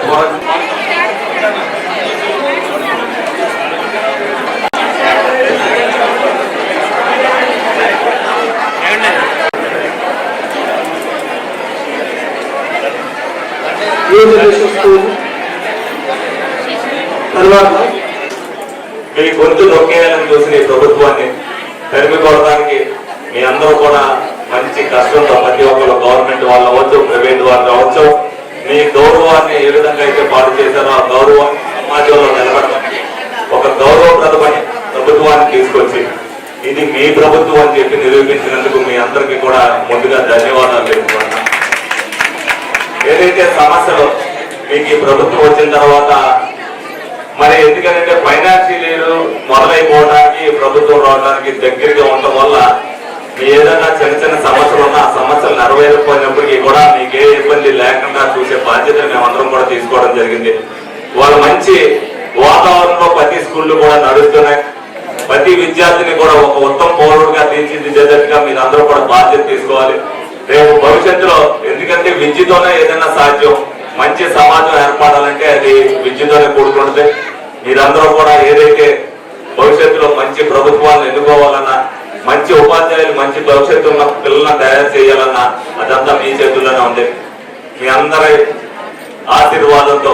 మీ గొంతు నొక్కేయాలని చూసిన ఈ ప్రభుత్వాన్ని తరిమి కొడడానికి మీ అందరూ కూడా మంచి కష్టంతో ప్రతి ఒక్కరు గవర్నమెంట్ వాళ్ళు అవ్వచ్చు, ప్రైవేట్ వాళ్ళు అవ్వచ్చు, మీ గౌరవాన్ని ఏ విధంగా అయితే పాటు చేశారో ఆ గౌరవాన్ని సమాజంలో నిలబడడానికి ఒక గౌరవప్రదమైన ప్రభుత్వాన్ని తీసుకొచ్చి ఇది మీ ప్రభుత్వం అని చెప్పి నిరూపించినందుకు మీ అందరికీ కూడా ముందుగా ధన్యవాదాలు తెలుపుకుంటున్నాను. ఏదైతే సమస్యలు మీకు ఈ ప్రభుత్వం వచ్చిన తర్వాత మరి ఎందుకంటే ఫైనాన్షియల్ ఇయర్ మొదలైపోవడానికి ప్రభుత్వం రావడానికి దగ్గరగా ఉండటం వల్ల ఏదైనా చిన్న చిన్న సమస్యలు ఉన్నా ఆ సమస్యలు నెరవేరకపోయినప్పటికీ కూడా మీకు ఏ ఇబ్బంది లేకుండా చూసే బాధ్యతను మేమందరం కూడా తీసుకోవడం జరిగింది. వాళ్ళ మంచి వాతావరణంలో ప్రతి స్కూళ్ళు కూడా నడుస్తున్నాయి. ప్రతి విద్యార్థిని కూడా ఒక ఉత్తమ పౌరుడుగా తీర్చిదిద్దేటట్టుగా మీరు అందరూ కూడా బాధ్యత తీసుకోవాలి. రేపు భవిష్యత్తులో ఎందుకంటే విద్యతోనే ఏదైనా సాధ్యం, మంచి సమాజం ఏర్పడాలంటే అది విద్యతోనే కూడుకుంటుంది. మీరందరూ కూడా ఏదైతే భవిష్యత్తులో మంచి ప్రభుత్వాలను ఎన్నుకోవాలన్నా, మంచి ఉపాధ్యాయులు మంచి భవిష్యత్తు ఉన్న పిల్లలను తయారు చేయాలన్నా అదంతా మీ చేతుల్లోనే ఉంది. మీ అందరి ఆశీర్వాదంతో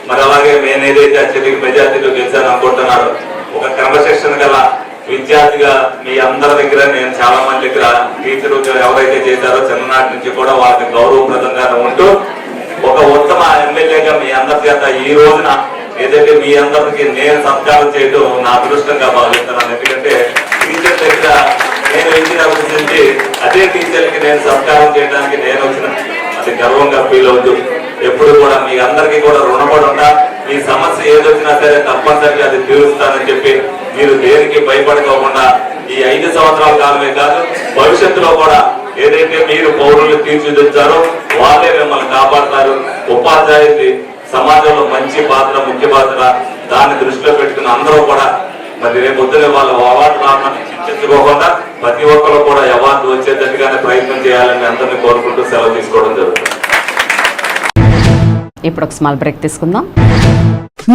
మరి అలాగే నేను ఏదైతే అత్యధిక మెజార్టీలో గెలిచాను అనుకుంటున్నారో ఒక క్రమశిక్షణ గల విద్యార్థిగా మీ అందరి దగ్గర నేను చాలా మంది దగ్గర టీచర్ ఎవరైతే చేశారో చిన్ననాటి నుంచి కూడా వాళ్ళకి గౌరవప్రదంగా ఉంటూ ఒక ఉత్తమ ఎమ్మెల్యేగా మీ అందరి చేత ఈ రోజున ఏదైతే మీ అందరికి నేను సత్కారం చేయడం నా అదృష్టంగా భావిస్తున్నాను. ఎందుకంటే టీచర్ దగ్గర నేను ఇచ్చిన అభివృద్ధి అదే టీచర్కి నేను సత్కారం చేయడానికి నేను వచ్చిన అది గర్వంగా ఫీల్ అవుతూ ఎప్పుడు కూడా మీ అందరికీ కూడా రుణపడి ఉంటా. మీ సమస్య ఏదొచ్చినా సరే తప్పనిసరిగా అది తీరుస్తానని చెప్పి మీరు దేనికి భయపడుకోకుండా ఈ 5 సంవత్సరాల కాలమే కాదు భవిష్యత్తులో కూడా ఏదైతే మీరు పౌరులు తీర్చిదిద్దారో వాళ్ళే మిమ్మల్ని కాపాడతారు. ఉపాధ్యాయుడి సమాజంలో మంచి పాత్ర, ముఖ్య పాత్ర, దాన్ని దృష్టిలో పెట్టుకుని అందరూ కూడా మరి రేపు పొద్దునే వాళ్ళ అవార్డు రావడానికి చింతించుకోకుండా ప్రతి ఒక్కరు కూడా అవార్డు వచ్చేటట్టుగానే ప్రయత్నం చేయాలని అందరినీ కోరుకుంటూ సెలవు తీసుకోవడం జరుగుతుంది. ఇప్పుడు ఒక స్మాల్ బ్రేక్ తీసుకుందాం.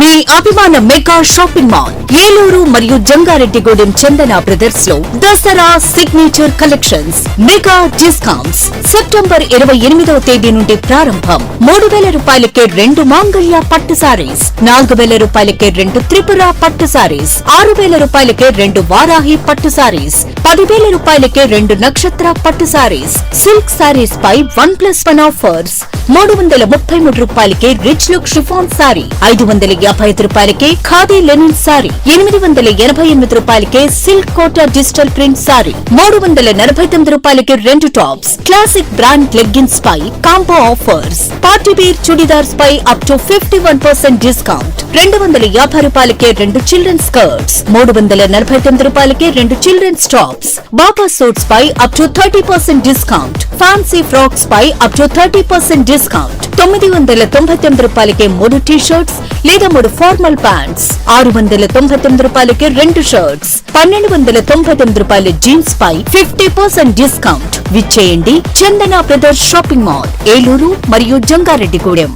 మీ అభిమాన మెగా షాపింగ్ మాల్ ఏలూరు మరియు జంగారెడ్డిగూడెం చందన బ్రదర్స్ లో Dasara signature collections mega discounts September 28వ తేదీ నుండి ప్రారంభం. 3000 రూపాయలకే 2 మాంగళ్య పట్టు సారీస్, 4000 రూపాయలకే 2 త్రిపుర పట్టు సారీస్, 6000 రూపాయలకే 2 వారాహి పట్టు సారీస్, 10,000 రూపాయలకే 2 నక్షత్ర పట్టు సారీస్. సిల్క్ సారీస్ పై 1+1 ఆఫర్స్. 333 రూపాయలకే రిచ్ లుక్ షిఫాన్ సారీ, 555 రూపాయలకే ఖాదీ లెనిన్ సారీ, 888 రూపాయలకే silk Kota digital print sari, 349 రూపాయలకే 2 టాప్స్. క్లాసిక్ బ్రాండ్ లెగ్గిన్స్ పై combo offers. Party wear chudidars పై అప్ టు 51% డిస్కౌంట్. 250 రూపాయలకే 2 చిల్డ్రన్ స్కర్ట్స్, 349 రూపాయలకే 2 చిల్డ్రన్స్ టాప్స్. బాబా సూట్స్ పై up to 30% discount. Fancy frocks పై అప్ టు 30% డిస్కౌంట్. 999 రూపాయలకే 3 టీ షర్ట్స్ లేదా 3 ఫార్మల్ ప్యాంట్స్, 699 రూపాయలకే 2 షర్ట్స్, 1299 రూపాయల జీన్స్ పై 50% డిస్కౌంట్. విచ్చేయండి చందన బ్రదర్స్ షాపింగ్ మాల్, ఏలూరు మరియు జంగారెడ్డిగూడెం.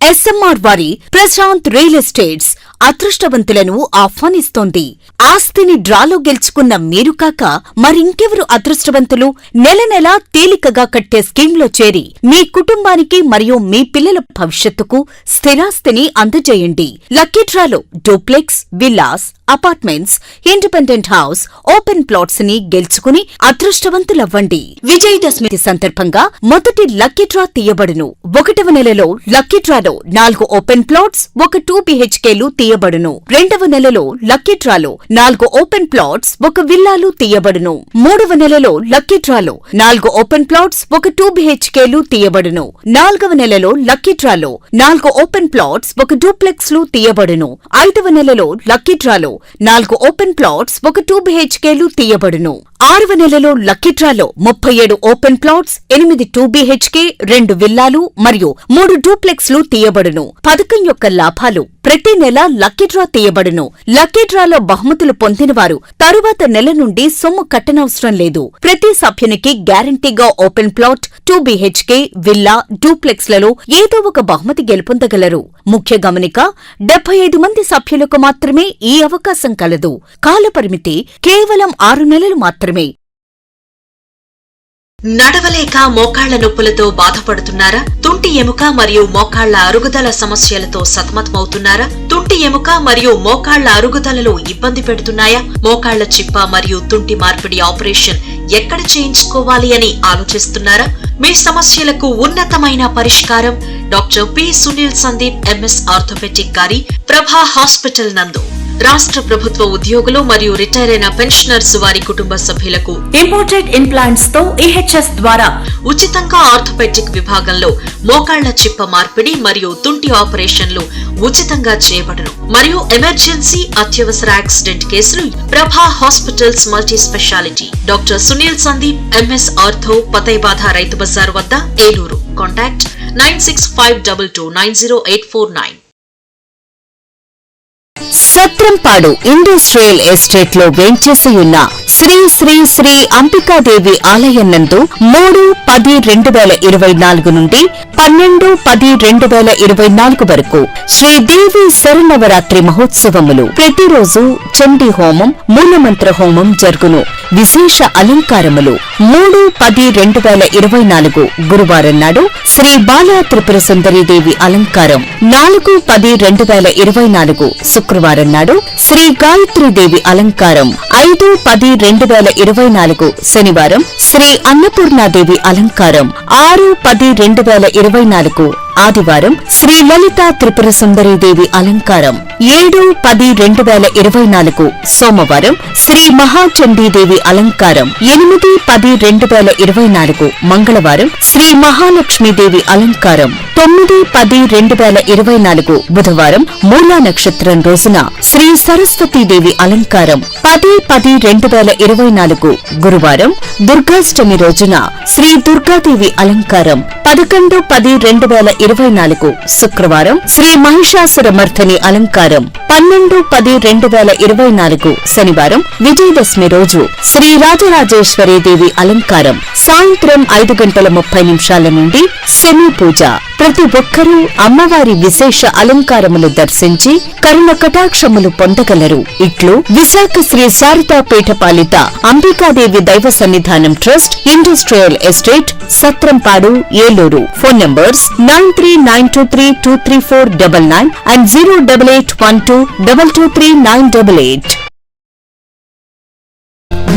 SMR వారి ప్రశాంత్ రియల్ ఎస్టేట్స్ అదృష్టవంతులను ఆహ్వానిస్తోంది. ఆస్తిని డ్రాలో గెలుచుకున్న మీరు కాక మరింకెవరు అదృష్టవంతులు? నెల నెలా తేలికగా కట్టే స్కీమ్లో చేరి మీ కుటుంబానికి మరియు మీ పిల్లల భవిష్యత్తుకు స్థిరాస్తిని అందజేయండి. లక్కీ డ్రాలో duplex, villas, apartments, independent house, open plots ని గెలుచుకుని అదృష్టవంతులవ్వండి. విజయదశమి సందర్భంగా మొదటి లక్కీ డ్రా తీయబడును. 1వ నెలలో లక్కీ డ్రాలో 4 ఓపెన్ ప్లాట్స్, 1 2 BHKలు తీయబడును. 2వ నెలలో లక్కీ డ్రాలో 4 ఓపెన్ ప్లాట్స్, 1 విల్లాలు తీయబడును. 3వ నెలలో లక్కీ డ్రాలో 4 ఓపెన్ ప్లాట్స్, 1 2 BHKలు తీయబడును. 4వ నెలలో లక్కీ డ్రాలో 4 ఓపెన్ ప్లాట్స్, 1 డూప్లెక్స్లు తీయబడును. 5వ నెలలో లక్కీ డ్రాలో 4 ఓపెన్ ప్లాట్స్, 1 2 BHKలు తీయబడును. 6వ నెలలో లక్కీ డ్రాలో 37 ఓపెన్ ప్లాట్స్, 8 2 BHK, 2 విల్లాలు మరియు 3 డూప్లెక్స్లు తీయబడును. పథకం యొక్క లాభాలు: ప్రతి నెల లక్కీ డ్రా తీయబడును. లక్కీ డ్రాలో బహుమతులు పొందినవారు తరువాత నెల నుండి సొమ్ము కట్టనవసరం లేదు. ప్రతి సభ్యునికి గ్యారంటీగా ఓపెన్ ప్లాట్, 2 BHK, విల్లా, డూప్లెక్స్లలో ఏదో ఒక బహుమతి గెలుపొందగలరు. ముఖ్య గమనిక: 75 మంది సభ్యులకు మాత్రమే ఈ అవకాశం కలదు. కాలపరిమితి కేవలం 6 నెలలు మాత్రమే. నడవలేక మోకాళ్ల నొప్పులతో బాధపడుతున్నారా? తుంటి ఎముక మరియు మోకాళ్ల అరుగుదల సమస్యలతో సతమతమవుతున్నారా? తుంటి ఎముక మరియు మోకాళ్ల అరుగుదలలో ఇబ్బంది పెడుతున్నాయా? మోకాళ్ల చిప్ప మరియు తుంటి మార్పిడి ఆపరేషన్ ఎక్కడ చేయించుకోవాలి అని ఆలోచిస్తున్నారా? మీ సమస్యలకు ఉన్నతమైన పరిష్కారం doctor P. Sunil Sandeep MS orthopaedic గారి ప్రభా హాస్పిటల్ నందు. రాష్ట్ర ప్రభుత్వ ఉద్యోగులు మరియు రిటైర్ అయిన పెన్షనర్స్ వారి కుటుంబ సభ్యులకు ఇంపోర్టెడ్ ఇంప్లాంట్స్ తో EHS ద్వారా ఉచితంగా ఆర్థోపెటిక్ విభాగంలో మోకాళ్ల చిప్ప మార్పిడి మరియు తుంటి ఆపరేషన్లు ఉచితంగా చేయబడును. మరియు ఎమర్జెన్సీ, అత్యవసర యాక్సిడెంట్ కేసులు Prabha hospitals multi speciality. Doctor Sunil Sandeep MS ortho, పతైబాధ రైతు బజార్ వద్ద, Eluru. Contact 9652290849. Satrampadu industrial estate లో వేంచేసియున్న శ్రీ శ్రీ శ్రీ అంబికాదేవి ఆలయం నందు 3/10/2024 నుండి 12/10/2024 వరకు శ్రీదేవి శరన్నవరాత్రి మహోత్సవములు. ప్రతిరోజు చండీ హోమం, మూలమంత్ర హోమం జరుగును. విశేష అలంకారములు. 3/10/2024 గురువారం నాడు శ్రీ బాలా త్రిపుర సుందరీదేవి అలంకారం. 4/10/2024 శుక్రవారం నాడు శ్రీ గాయత్రీదేవి అలంకారం. 5/10/2024 శనివారం శ్రీ అన్నపూర్ణాదేవి అలంకారం. 6/10/2024 ఆదివారం శ్రీ లలితా త్రిపుర సుందరీదేవి అలంకారం. 7/10/2024 సోమవారం శ్రీ మహాచండీదేవి అలంకారం. 8/10/2024 మంగళవారం శ్రీ మహాలక్ష్మీదేవి అలంకారం. 9/10/2024 బుధవారం మూలా నక్షత్రం రోజున శ్రీ సరస్వతీదేవి అలంకారం. 10/10/2024 గురువారం దుర్గాష్టమి రోజున శ్రీ దుర్గాదేవి అలంకారం. 11/10/2024 శుక్రవారం శ్రీ మహిషాసురమర్ధని అలంకారం. 12/10/2024 శనివారం విజయదశమి రోజు శ్రీ రాజరాజేశ్వరీదేవి అలంకారం. సాయంత్రం 5:30 నుండి శమీ పూజ. ప్రతి ఒక్కరూ అమ్మవారి విశేష అలంకారములు దర్శించి కరుణ కటాక్షములు పొందగలరు. ఇట్లు విశాఖ శ్రీ శారదాపీఠ పాలిత అంబికాదేవి దైవ సన్నిధానం trust, industrial estate, Satrampadu, Eluru. Phone numbers 9392323499 and 08812223988.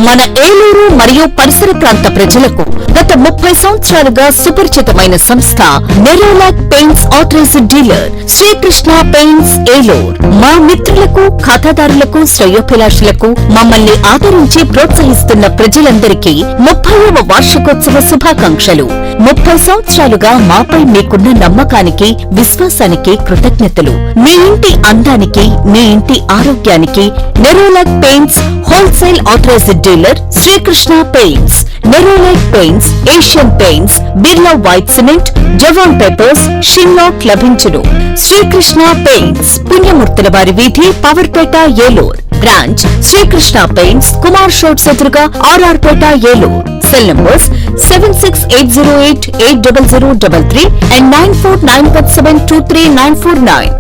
మన ఏలూరు మరియు పరిసర ప్రాంత ప్రజలకు గత 30 సంవత్సరాలుగా సుపరిచితమైన సంస్థ Nerolac paints authorised dealer Srikrishna paints Eluru. మా మిత్రులకు, ఖాతాదారులకు, శ్రేయోభిలాషులకు మమ్మల్ని ఆదరించి ప్రోత్సహిస్తున్న ప్రజలందరికీ 30వ వార్షికోత్సవ శుభాకాంక్షలు. 30 సంవత్సరాలుగా మాపై మీకున్న నమ్మకానికి, విశ్వాసానికి కృతజ్ఞతలు. మీ ఇంటి అందానికి, మీ ఇంటి ఆరోగ్యానికి Nerolac paints wholesale authorised dealer Srikrishna paints. Nerolac paints, Asian paints, Birla white cement, Jawan papers, షిన్లాక్ లభించును. శ్రీకృష్ణ పెయింట్స్, పుణ్యమూర్తుల వారి వీధి, పవర్పేట, ఏలూరు. బ్రాంచ్ శ్రీకృష్ణ పెయింట్స్, కుమార్ షోట్స్ ఎదురుగా, RR Peta, Eluru. Cell numbers 7680880033 and 9491723949.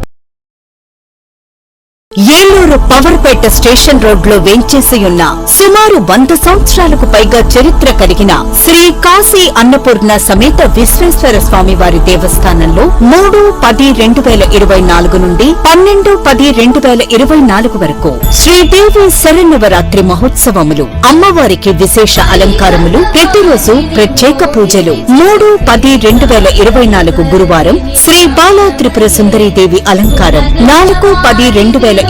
Eluru Powerpet station road లో వేంచేసి ఉన్న సుమారు 100 సంవత్సరాలకు పైగా చరిత్ర కలిగిన శ్రీ కాశీ అన్నపూర్ణ సమేత విశ్వేశ్వర స్వామి వారి దేవస్థానంలో 3-10-2024 నుండి 12-10-2024 వరకు శ్రీదేవి శరన్నవరాత్రి మహోత్సవములు, అమ్మవారికి విశేష అలంకారములు, ప్రతిరోజు ప్రత్యేక పూజలు. 3-10-2024 గురువారం శ్రీ బాలా త్రిపుర సుందరీదేవి అలంకారం. 4-10-2024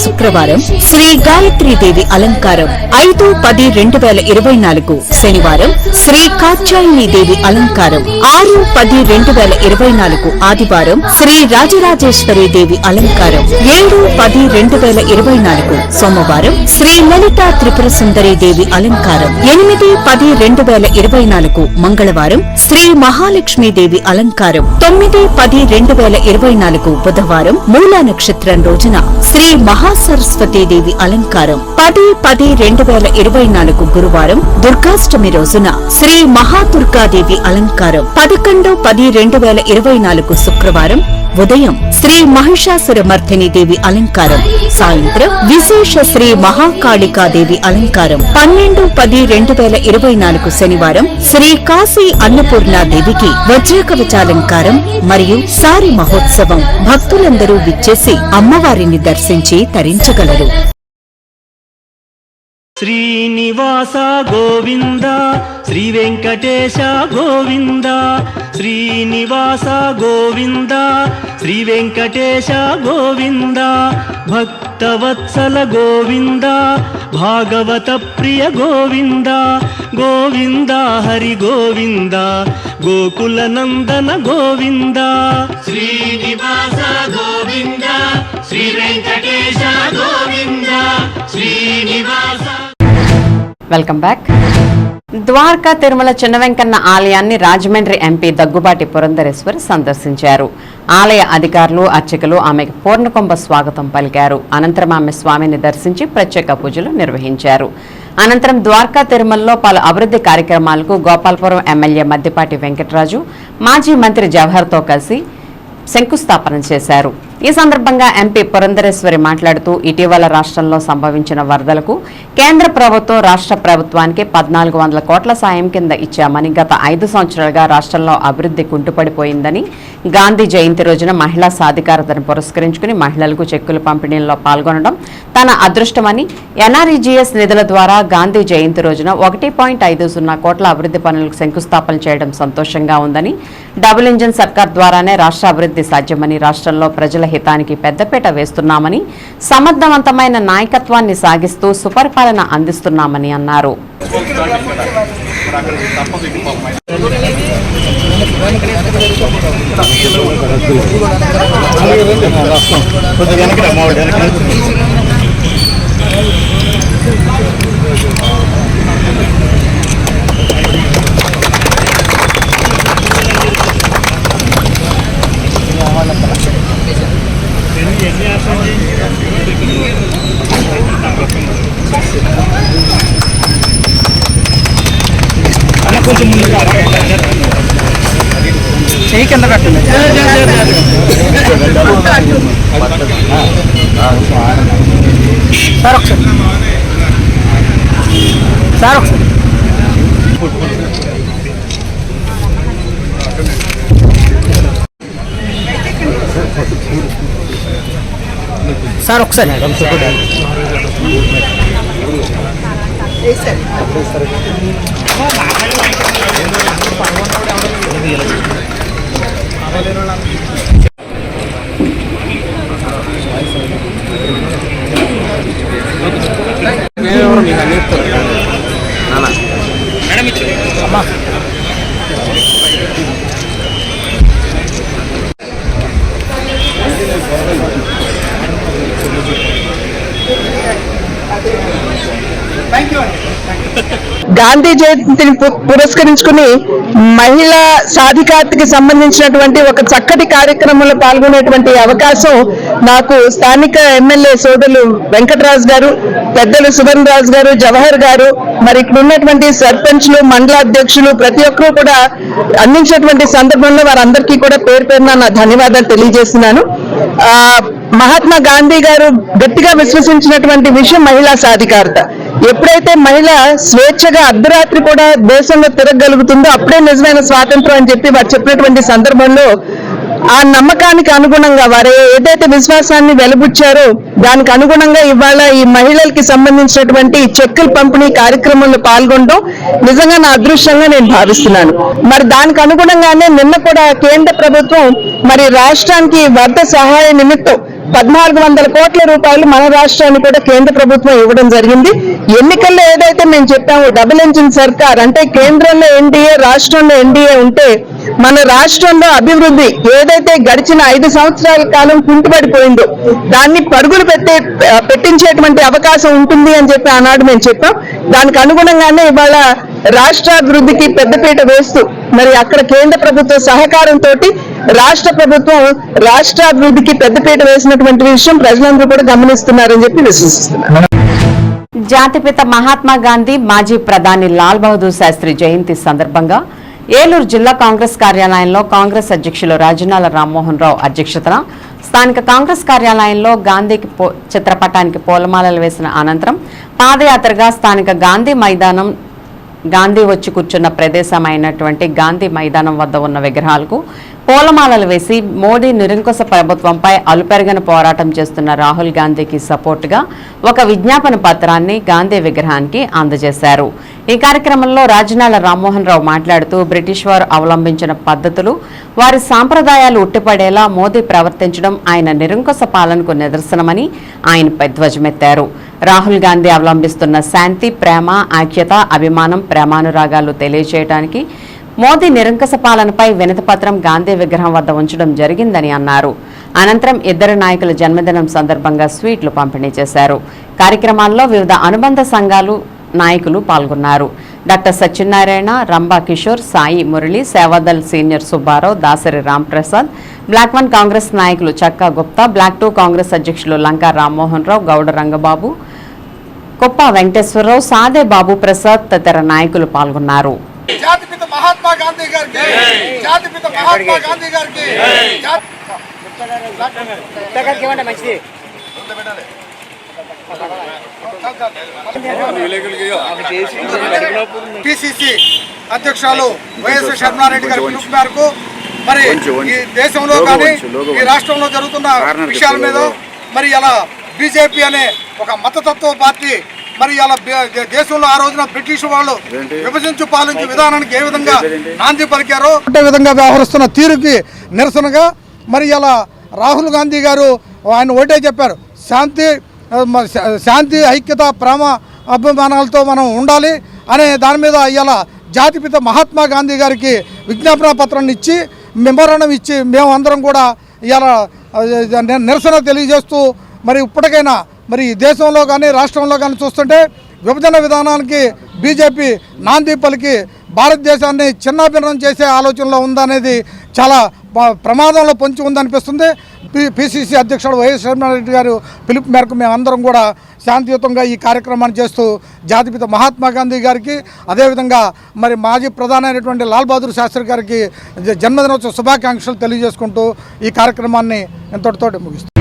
శుక్రవారం శ్రీ గాయత్రీదేవి అలంకారం. 5-10-2024 శనివారం శ్రీ కాత్యాయనీదేవి అలంకారం. 6-10-2024 ఆదివారం శ్రీ రాజరాజేశ్వరీదేవి అలంకారం. 7-10-2024 సోమవారం శ్రీ లలితా త్రిపుర సుందరీదేవి అలంకారం. 8-10-2024 మంగళవారం శ్రీ మహాలక్ష్మీదేవి అలంకారం. 9-10-2024 బుధవారం మూలా నక్షత్రం రోజున శ్రీ మహాసరస్వతీదేవి అలంకారం. 10-10-2024 గురువారం దుర్గాష్టమి రోజున శ్రీ మహాదుర్గాదేవి అలంకారం. 11-10-2024 శుక్రవారం ఉదయం శ్రీ మహిషాసుర మర్దిని దేవి అలంకారం. సాయంత్రం విశేష శ్రీ మహాకాళికాదేవి అలంకారం. 12-10-2024 శనివారం శ్రీ కాశీ అన్నపూర్ణాదేవికి వజ్రకవచాలంకారం మరియు సారి మహోత్సవం. భక్తులందరూ విచ్చేసి అమ్మవారిని దర్శించి తరించగలరు. శ్రీనివాస గోవింద, శ్రీ వెంకటేశ గోవింద. శ్రీనివాస గోవింద, శ్రీ వెంకటేశ గోవింద. భక్తవత్సల గోవింద, భాగవత ప్రియ గోవింద. గోవింద హరి గోవింద, గోకుల నందన గోవింద. శ్రీనివాస గోవింద, శ్రీ వెంకటేశ గోవింద. శ్రీనివాస. Welcome back. ద్వారకా తిరుమల చిన్న వెంకన్న ఆలయాన్ని రాజమండ్రి ఎంపీ దగ్గుబాటి పురంధరేశ్వరి సందర్శించారు. ఆలయ అధికారులు, అర్చకులు ఆమెకు పూర్ణకుంభ స్వాగతం పలికారు. అనంతరం ఆమె స్వామిని దర్శించి ప్రత్యేక పూజలు నిర్వహించారు. అనంతరం ద్వారకా తిరుమలలో పలు అభివృద్ధి కార్యక్రమాలకు గోపాలపురం ఎమ్మెల్యే మద్దిపాటి వెంకటరాజు, మాజీ మంత్రి జవహర్తో కలిసి శంకుస్థాపన చేశారు. ఈ సందర్భంగా ఎంపీ పురంధరేశ్వరి మాట్లాడుతూ ఇటీవల రాష్ట్రంలో సంభవించిన వరదలకు కేంద్ర ప్రభుత్వం రాష్ట్ర ప్రభుత్వానికి 1400 కోట్ల సాయం కింద ఇచ్చామని, గత 5 సంవత్సరాలుగా రాష్ట్రంలో అభివృద్ధి కుంటుపడిపోయిందని, గాంధీ జయంతి రోజున మహిళా సాధికారతను పురస్కరించుకుని మహిళలకు చెక్కుల పంపిణీలో పాల్గొనడం తన అదృష్టమని, ఎన్ఆర్ఈజీఎస్ నిధుల ద్వారా గాంధీ జయంతి రోజున 1.50 కోట్ల అభివృద్ధి పనులకు శంకుస్థాపన చేయడం సంతోషంగా ఉందని, డబుల్ ఇంజన్ సర్కార్ ద్వారానే రాష్ట్ర అభివృద్ధి సాధ్యమని, రాష్ట్రంలో ప్రజల హితానికి పెద్దపీట వేస్తున్నామని, సమర్థవంతమైన నాయకత్వాన్ని సాగిస్తూ సుపరిపాలన అందిస్తున్నామని అన్నారు. కొంచెం ముందుగా చెయ్యి కింద పెట్టండి. సార్ ఒకసారి సార్ ఒకసారి గాంధీ జయంతిని పురస్కరించుకుని మహిళా సాధికారతకి సంబంధించినటువంటి ఒక చక్కటి కార్యక్రమంలో పాల్గొనేటువంటి అవకాశం నాకు స్థానిక ఎమ్మెల్యే సోదరులు వెంకటరాజు గారు, పెద్దలు సువర్ణ రాజు గారు, జవహర్ గారు, మరి ఇక్కడ ఉన్నటువంటి సర్పంచ్లు, మండల అధ్యక్షులు ప్రతి ఒక్కరూ కూడా అందించినటువంటి సందర్భంలో వారందరికీ కూడా పేరు పేరున నా ధన్యవాదాలు తెలియజేస్తున్నాను. మహాత్మా గాంధీ గారు గట్టిగా విశ్వసించినటువంటి విషయం మహిళా సాధికారత. ఎప్పుడైతే మహిళ స్వేచ్ఛగా అర్ధరాత్రి కూడా దేశంలో తిరగలుగుతుందో అప్పుడే నిజమైన స్వాతంత్రం అని చెప్పి వారు చెప్పినటువంటి సందర్భంలో ఆ నమ్మకానికి అనుగుణంగా వారు ఏదైతే విశ్వాసాన్ని వెలుబుచ్చారో దానికి అనుగుణంగా ఇవాళ ఈ మహిళలకి సంబంధించినటువంటి చెక్కుల పంపిణీ కార్యక్రమంలో పాల్గొనడం నిజంగా నా అదృష్టంగా నేను భావిస్తున్నాను. మరి దానికి అనుగుణంగానే నిన్న కూడా కేంద్ర ప్రభుత్వం మరి రాష్ట్రానికి వరద సహాయ నిమిత్తం 1400 కోట్ల రూపాయలు మన రాష్ట్రానికి కూడా కేంద్ర ప్రభుత్వం ఇవ్వడం జరిగింది. ఎన్నికల్లో ఏదైతే మేము చెప్పామో డబుల్ ఇంజిన్ సర్కార్ అంటే కేంద్రంలో ఎన్డీఏ, రాష్ట్రంలో ఎన్డీఏ ఉంటే మన రాష్ట్రంలో అభివృద్ధి ఏదైతే గడిచిన 5 సంవత్సరాల కాలం కుంటుపడిపోయిందో దాన్ని పరుగులు పెట్టించేటువంటి అవకాశం ఉంటుంది అని చెప్పి ఆనాడు మేము చెప్పాం. దానికి అనుగుణంగానే ఇవాళ రాష్ట్రాభివృద్ధికి పెద్దపీట వేస్తూ మరి అక్కడ కేంద్ర ప్రభుత్వ సహకారంతో రాష్ట్ర ప్రభుత్వం రాష్ట్రాభివృద్ధికి పెద్దపీట వేసినటువంటి విషయం ప్రజలందరూ కూడా గమనిస్తున్నారని చెప్పి విశ్వసిస్తున్నారు. జాతిపిత మహాత్మా గాంధీ మాజీ ప్రధాని లాల్ బహదూర్ శాస్త్రి జయంతి సందర్భంగా ఏలూరు జిల్లా కాంగ్రెస్ కార్యాలయంలో కాంగ్రెస్ అధ్యక్షులు రాజనాల రామ్మోహన్ రావు అధ్యక్షతన స్థానిక కాంగ్రెస్ కార్యాలయంలో గాంధీకి చిత్రపటానికి పూలమాలలు వేసిన అనంతరం పాదయాత్రగా స్థానిక గాంధీ వచ్చి కూర్చున్న ప్రదేశమైనటువంటి గాంధీ మైదానం వద్ద ఉన్న విగ్రహాలకు పూలమాలలు వేసి మోడీ నిరంకుశ ప్రభుత్వంపై అలుపెరగని పోరాటం చేస్తున్న రాహుల్ గాంధీకి సపోర్టుగా ఒక విజ్ఞాపన పత్రాన్ని గాంధీ విగ్రహానికి అందజేశారు. ఈ కార్యక్రమంలో రాజనాల రామ్మోహన్ రావు మాట్లాడుతూ బ్రిటిష్ వారు అవలంబించిన పద్ధతులు, వారి సాంప్రదాయాలు ఉట్టిపడేలా మోదీ ప్రవర్తించడం ఆయన నిరంకుశ పాలనకు నిదర్శనమని ఆయనపై ధ్వజమెత్తారు. రాహుల్ గాంధీ అవలంబిస్తున్న శాంతి, ప్రేమ, ఐక్యత, అభిమానం, ప్రేమానురాగాలు తెలియజేయడానికి మోదీ నిరంకుశ పాలనపై వినతిపత్రం గాంధీ విగ్రహం వద్ద ఉంచడం జరిగిందని అన్నారు. అనంతరం ఇద్దరు నాయకుల జన్మదినం సందర్భంగా స్వీట్లు పంపిణీ చేశారు. కార్యక్రమాల్లో వివిధ అనుబంధ సంఘాలు నాయకులు పాల్గొన్నారు. Doctor Satyanarayana, Rambha Kishore, Sai Murali, Sevadal senior Subbarao, Dasari Ramprasad, block 1 Congress నాయకులు చక్కా గుప్తా, బ్లాక్ 2 కాంగ్రెస్ అధ్యక్షులు లంకా రామ్మోహన్ రావు, గౌడ రంగబాబు, కొప్ప వెంకటేశ్వరరావు, సాదే బాబు ప్రసాద్ తదితర నాయకులు పాల్గొన్నారు. జాతిపిత మహాత్మా గాంధీ గారికి, జాతిపిత మహాత్మా గాంధీ గారికి, పిసిసి అధ్యక్షులు వైఎస్ షర్మిలారెడ్డి గారి పిలుపు మేరకు మరి ఈ దేశంలో కానీ ఈ రాష్ట్రంలో జరుగుతున్న విషయాల మీద మరి ఇలా బీజేపీ అనే ఒక మతతత్వ పార్టీ మరి ఇలా దేశంలో ఆ రోజున బ్రిటిష్ వాళ్ళు విభజించి పాలించే విధానానికి ఏ విధంగా నాంది పలికారో అదే విధంగా వ్యవహరిస్తున్న తీరుకి నిరసనగా మరి ఇలా రాహుల్ గాంధీ గారు ఆయన ఒకటే చెప్పారు, శాంతి, ఐక్యత, ప్రేమ, అభిమానాలతో మనం ఉండాలి అనే దాని మీద ఇలా జాతిపిత మహాత్మా గాంధీ గారికి విజ్ఞాపన పత్రాన్ని ఇచ్చి మెమోరాండం ఇచ్చి మేము అందరం కూడా ఇలా నిరసన తెలియజేస్తూ మరి ఇప్పటికైనా మరి దేశంలో కానీ రాష్ట్రంలో కానీ చూస్తుంటే విభజన విధానానికి బీజేపీ నాంది పలికి భారతదేశాన్ని చిన్నాభిన్నం చేసే ఆలోచనలో ఉందనేది చాలా ప్రమాదంలో పొంచి ఉందనిపిస్తుంది. పిసిసి అధ్యక్షుడు వైఎస్ జగన్మోహన్ గారు పిలుపు మేరకు మేమందరం కూడా శాంతియుతంగా ఈ కార్యక్రమాన్ని చేస్తూ జాతిపిత మహాత్మా గాంధీ గారికి, అదేవిధంగా మరి మాజీ ప్రధాని అయినటువంటి లాల్ బహదూర్ శాస్త్రి గారికి జన్మదినోత్సవ శుభాకాంక్షలు తెలియజేసుకుంటూ ఈ కార్యక్రమాన్ని ఇంతటితోటి ముగిస్తాం.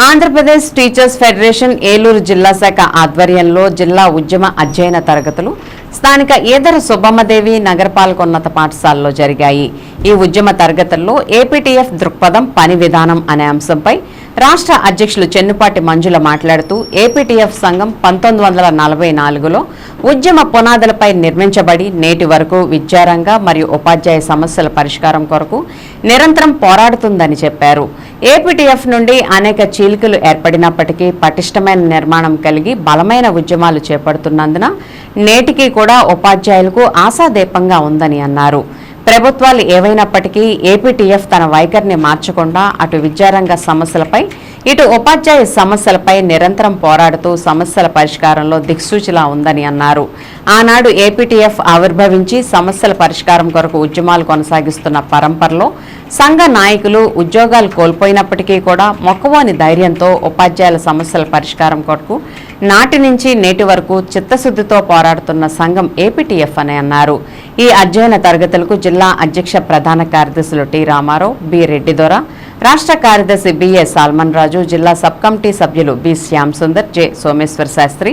ఆంధ్రప్రదేశ్ టీచర్స్ ఫెడరేషన్ ఏలూరు జిల్లా శాఖ ఆధ్వర్యంలో జిల్లా ఉద్యమ అధ్యయన తరగతులు స్థానిక ఈదర సుబ్బమ్మదేవి నగరపాలక ఉన్నత పాఠశాలలో జరిగాయి. ఈ ఉద్యమ తరగతుల్లో ఏపీటీఎఫ్ దృక్పథం పని విధానం అనే అంశంపై రాష్ట్ర అధ్యక్షులు చెన్నుపాటి మంజుల మాట్లాడుతూ ఏపీటీఎఫ్ సంఘం 1944లో ఉద్యమ పునాదులపై నిర్మించబడి నేటి వరకు విద్యారంగ మరియు ఉపాధ్యాయ సమస్యల పరిష్కారం కొరకు నిరంతరం పోరాడుతుందని చెప్పారు. ఏపీటీఎఫ్ నుండి అనేక చీలికలు ఏర్పడినప్పటికీ పటిష్టమైన నిర్మాణం కలిగి బలమైన ఉద్యమాలు చేపడుతున్నందున నేటికి కూడా ఉపాధ్యాయులకు ఆశాదీపంగా ఉందని అన్నారు. ప్రభుత్వాలు ఏవైనప్పటికీ ఏపీటీఎఫ్ తన వైఖరిని మార్చకుండా అటు విద్యారంగ సమస్యలపై ఇటు ఉపాధ్యాయ సమస్యలపై నిరంతరం పోరాడుతూ సమస్యల పరిష్కారంలో దిక్సూచిలా ఉందని అన్నారు. ఆనాడు ఏపీటీఎఫ్ ఆవిర్భవించి సమస్యల పరిష్కారం కొరకు ఉద్యమాలు కొనసాగిస్తున్న పరంపరలో సంఘ నాయకులు ఉద్యోగాలు కోల్పోయినప్పటికీ కూడా మొక్కవోని ధైర్యంతో ఉపాధ్యాయుల సమస్యల పరిష్కారం కొరకు నాటి నుంచి నేటి వరకు చిత్తశుద్ధితో పోరాడుతున్న సంఘం ఏపీటీఎఫ్ అని అన్నారు. ఈ అధ్యయన తరగతులకు జిల్లా అధ్యక్ష ప్రధాన కార్యదర్శులు టి రామారావు, బి రెడ్డిదొర, రాష్ట్ర కార్యదర్శి బిఏ సాల్మన్ రాజు, జిల్లా సబ్ కమిటీ సభ్యులు B Shyam Sundar, J Someswara Sastry,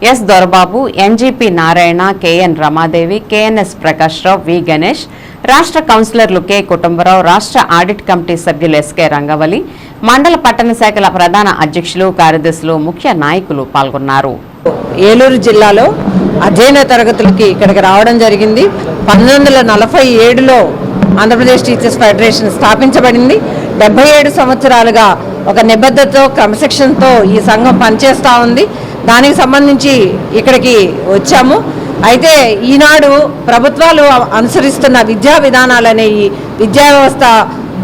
S Dorababu, NGP Narayana, KN Ramadevi, KNS Prakash Rao, V Ganesh, రాష్ట్ర కౌన్సిలర్లు కె కుటుంబరావు, రాష్ట్ర ఆడిట్ కమిటీ సభ్యులు ఎస్కే రంగవలి, మండల పట్టణ శాఖల ప్రధాన అధ్యక్షులు, కార్యదర్శులు, ముఖ్య నాయకులు పాల్గొన్నారు. ఏలూరు జిల్లాలో అధ్యయన తరగతులకి ఇక్కడికి రావడం జరిగింది. 1947లో ఆంధ్రప్రదేశ్ టీచర్స్ ఫెడరేషన్ స్థాపించబడింది. 77 సంవత్సరాలుగా ఒక నిబద్ధతతో క్రమశిక్షణతో ఈ సంఘం పనిచేస్తూ ఉంది. దానికి సంబంధించి ఇక్కడికి వచ్చాము. అయితే ఈనాడు ప్రభుత్వాలు అనుసరిస్తున్న విద్యా విధానాలనే ఈ విద్యా వ్యవస్థ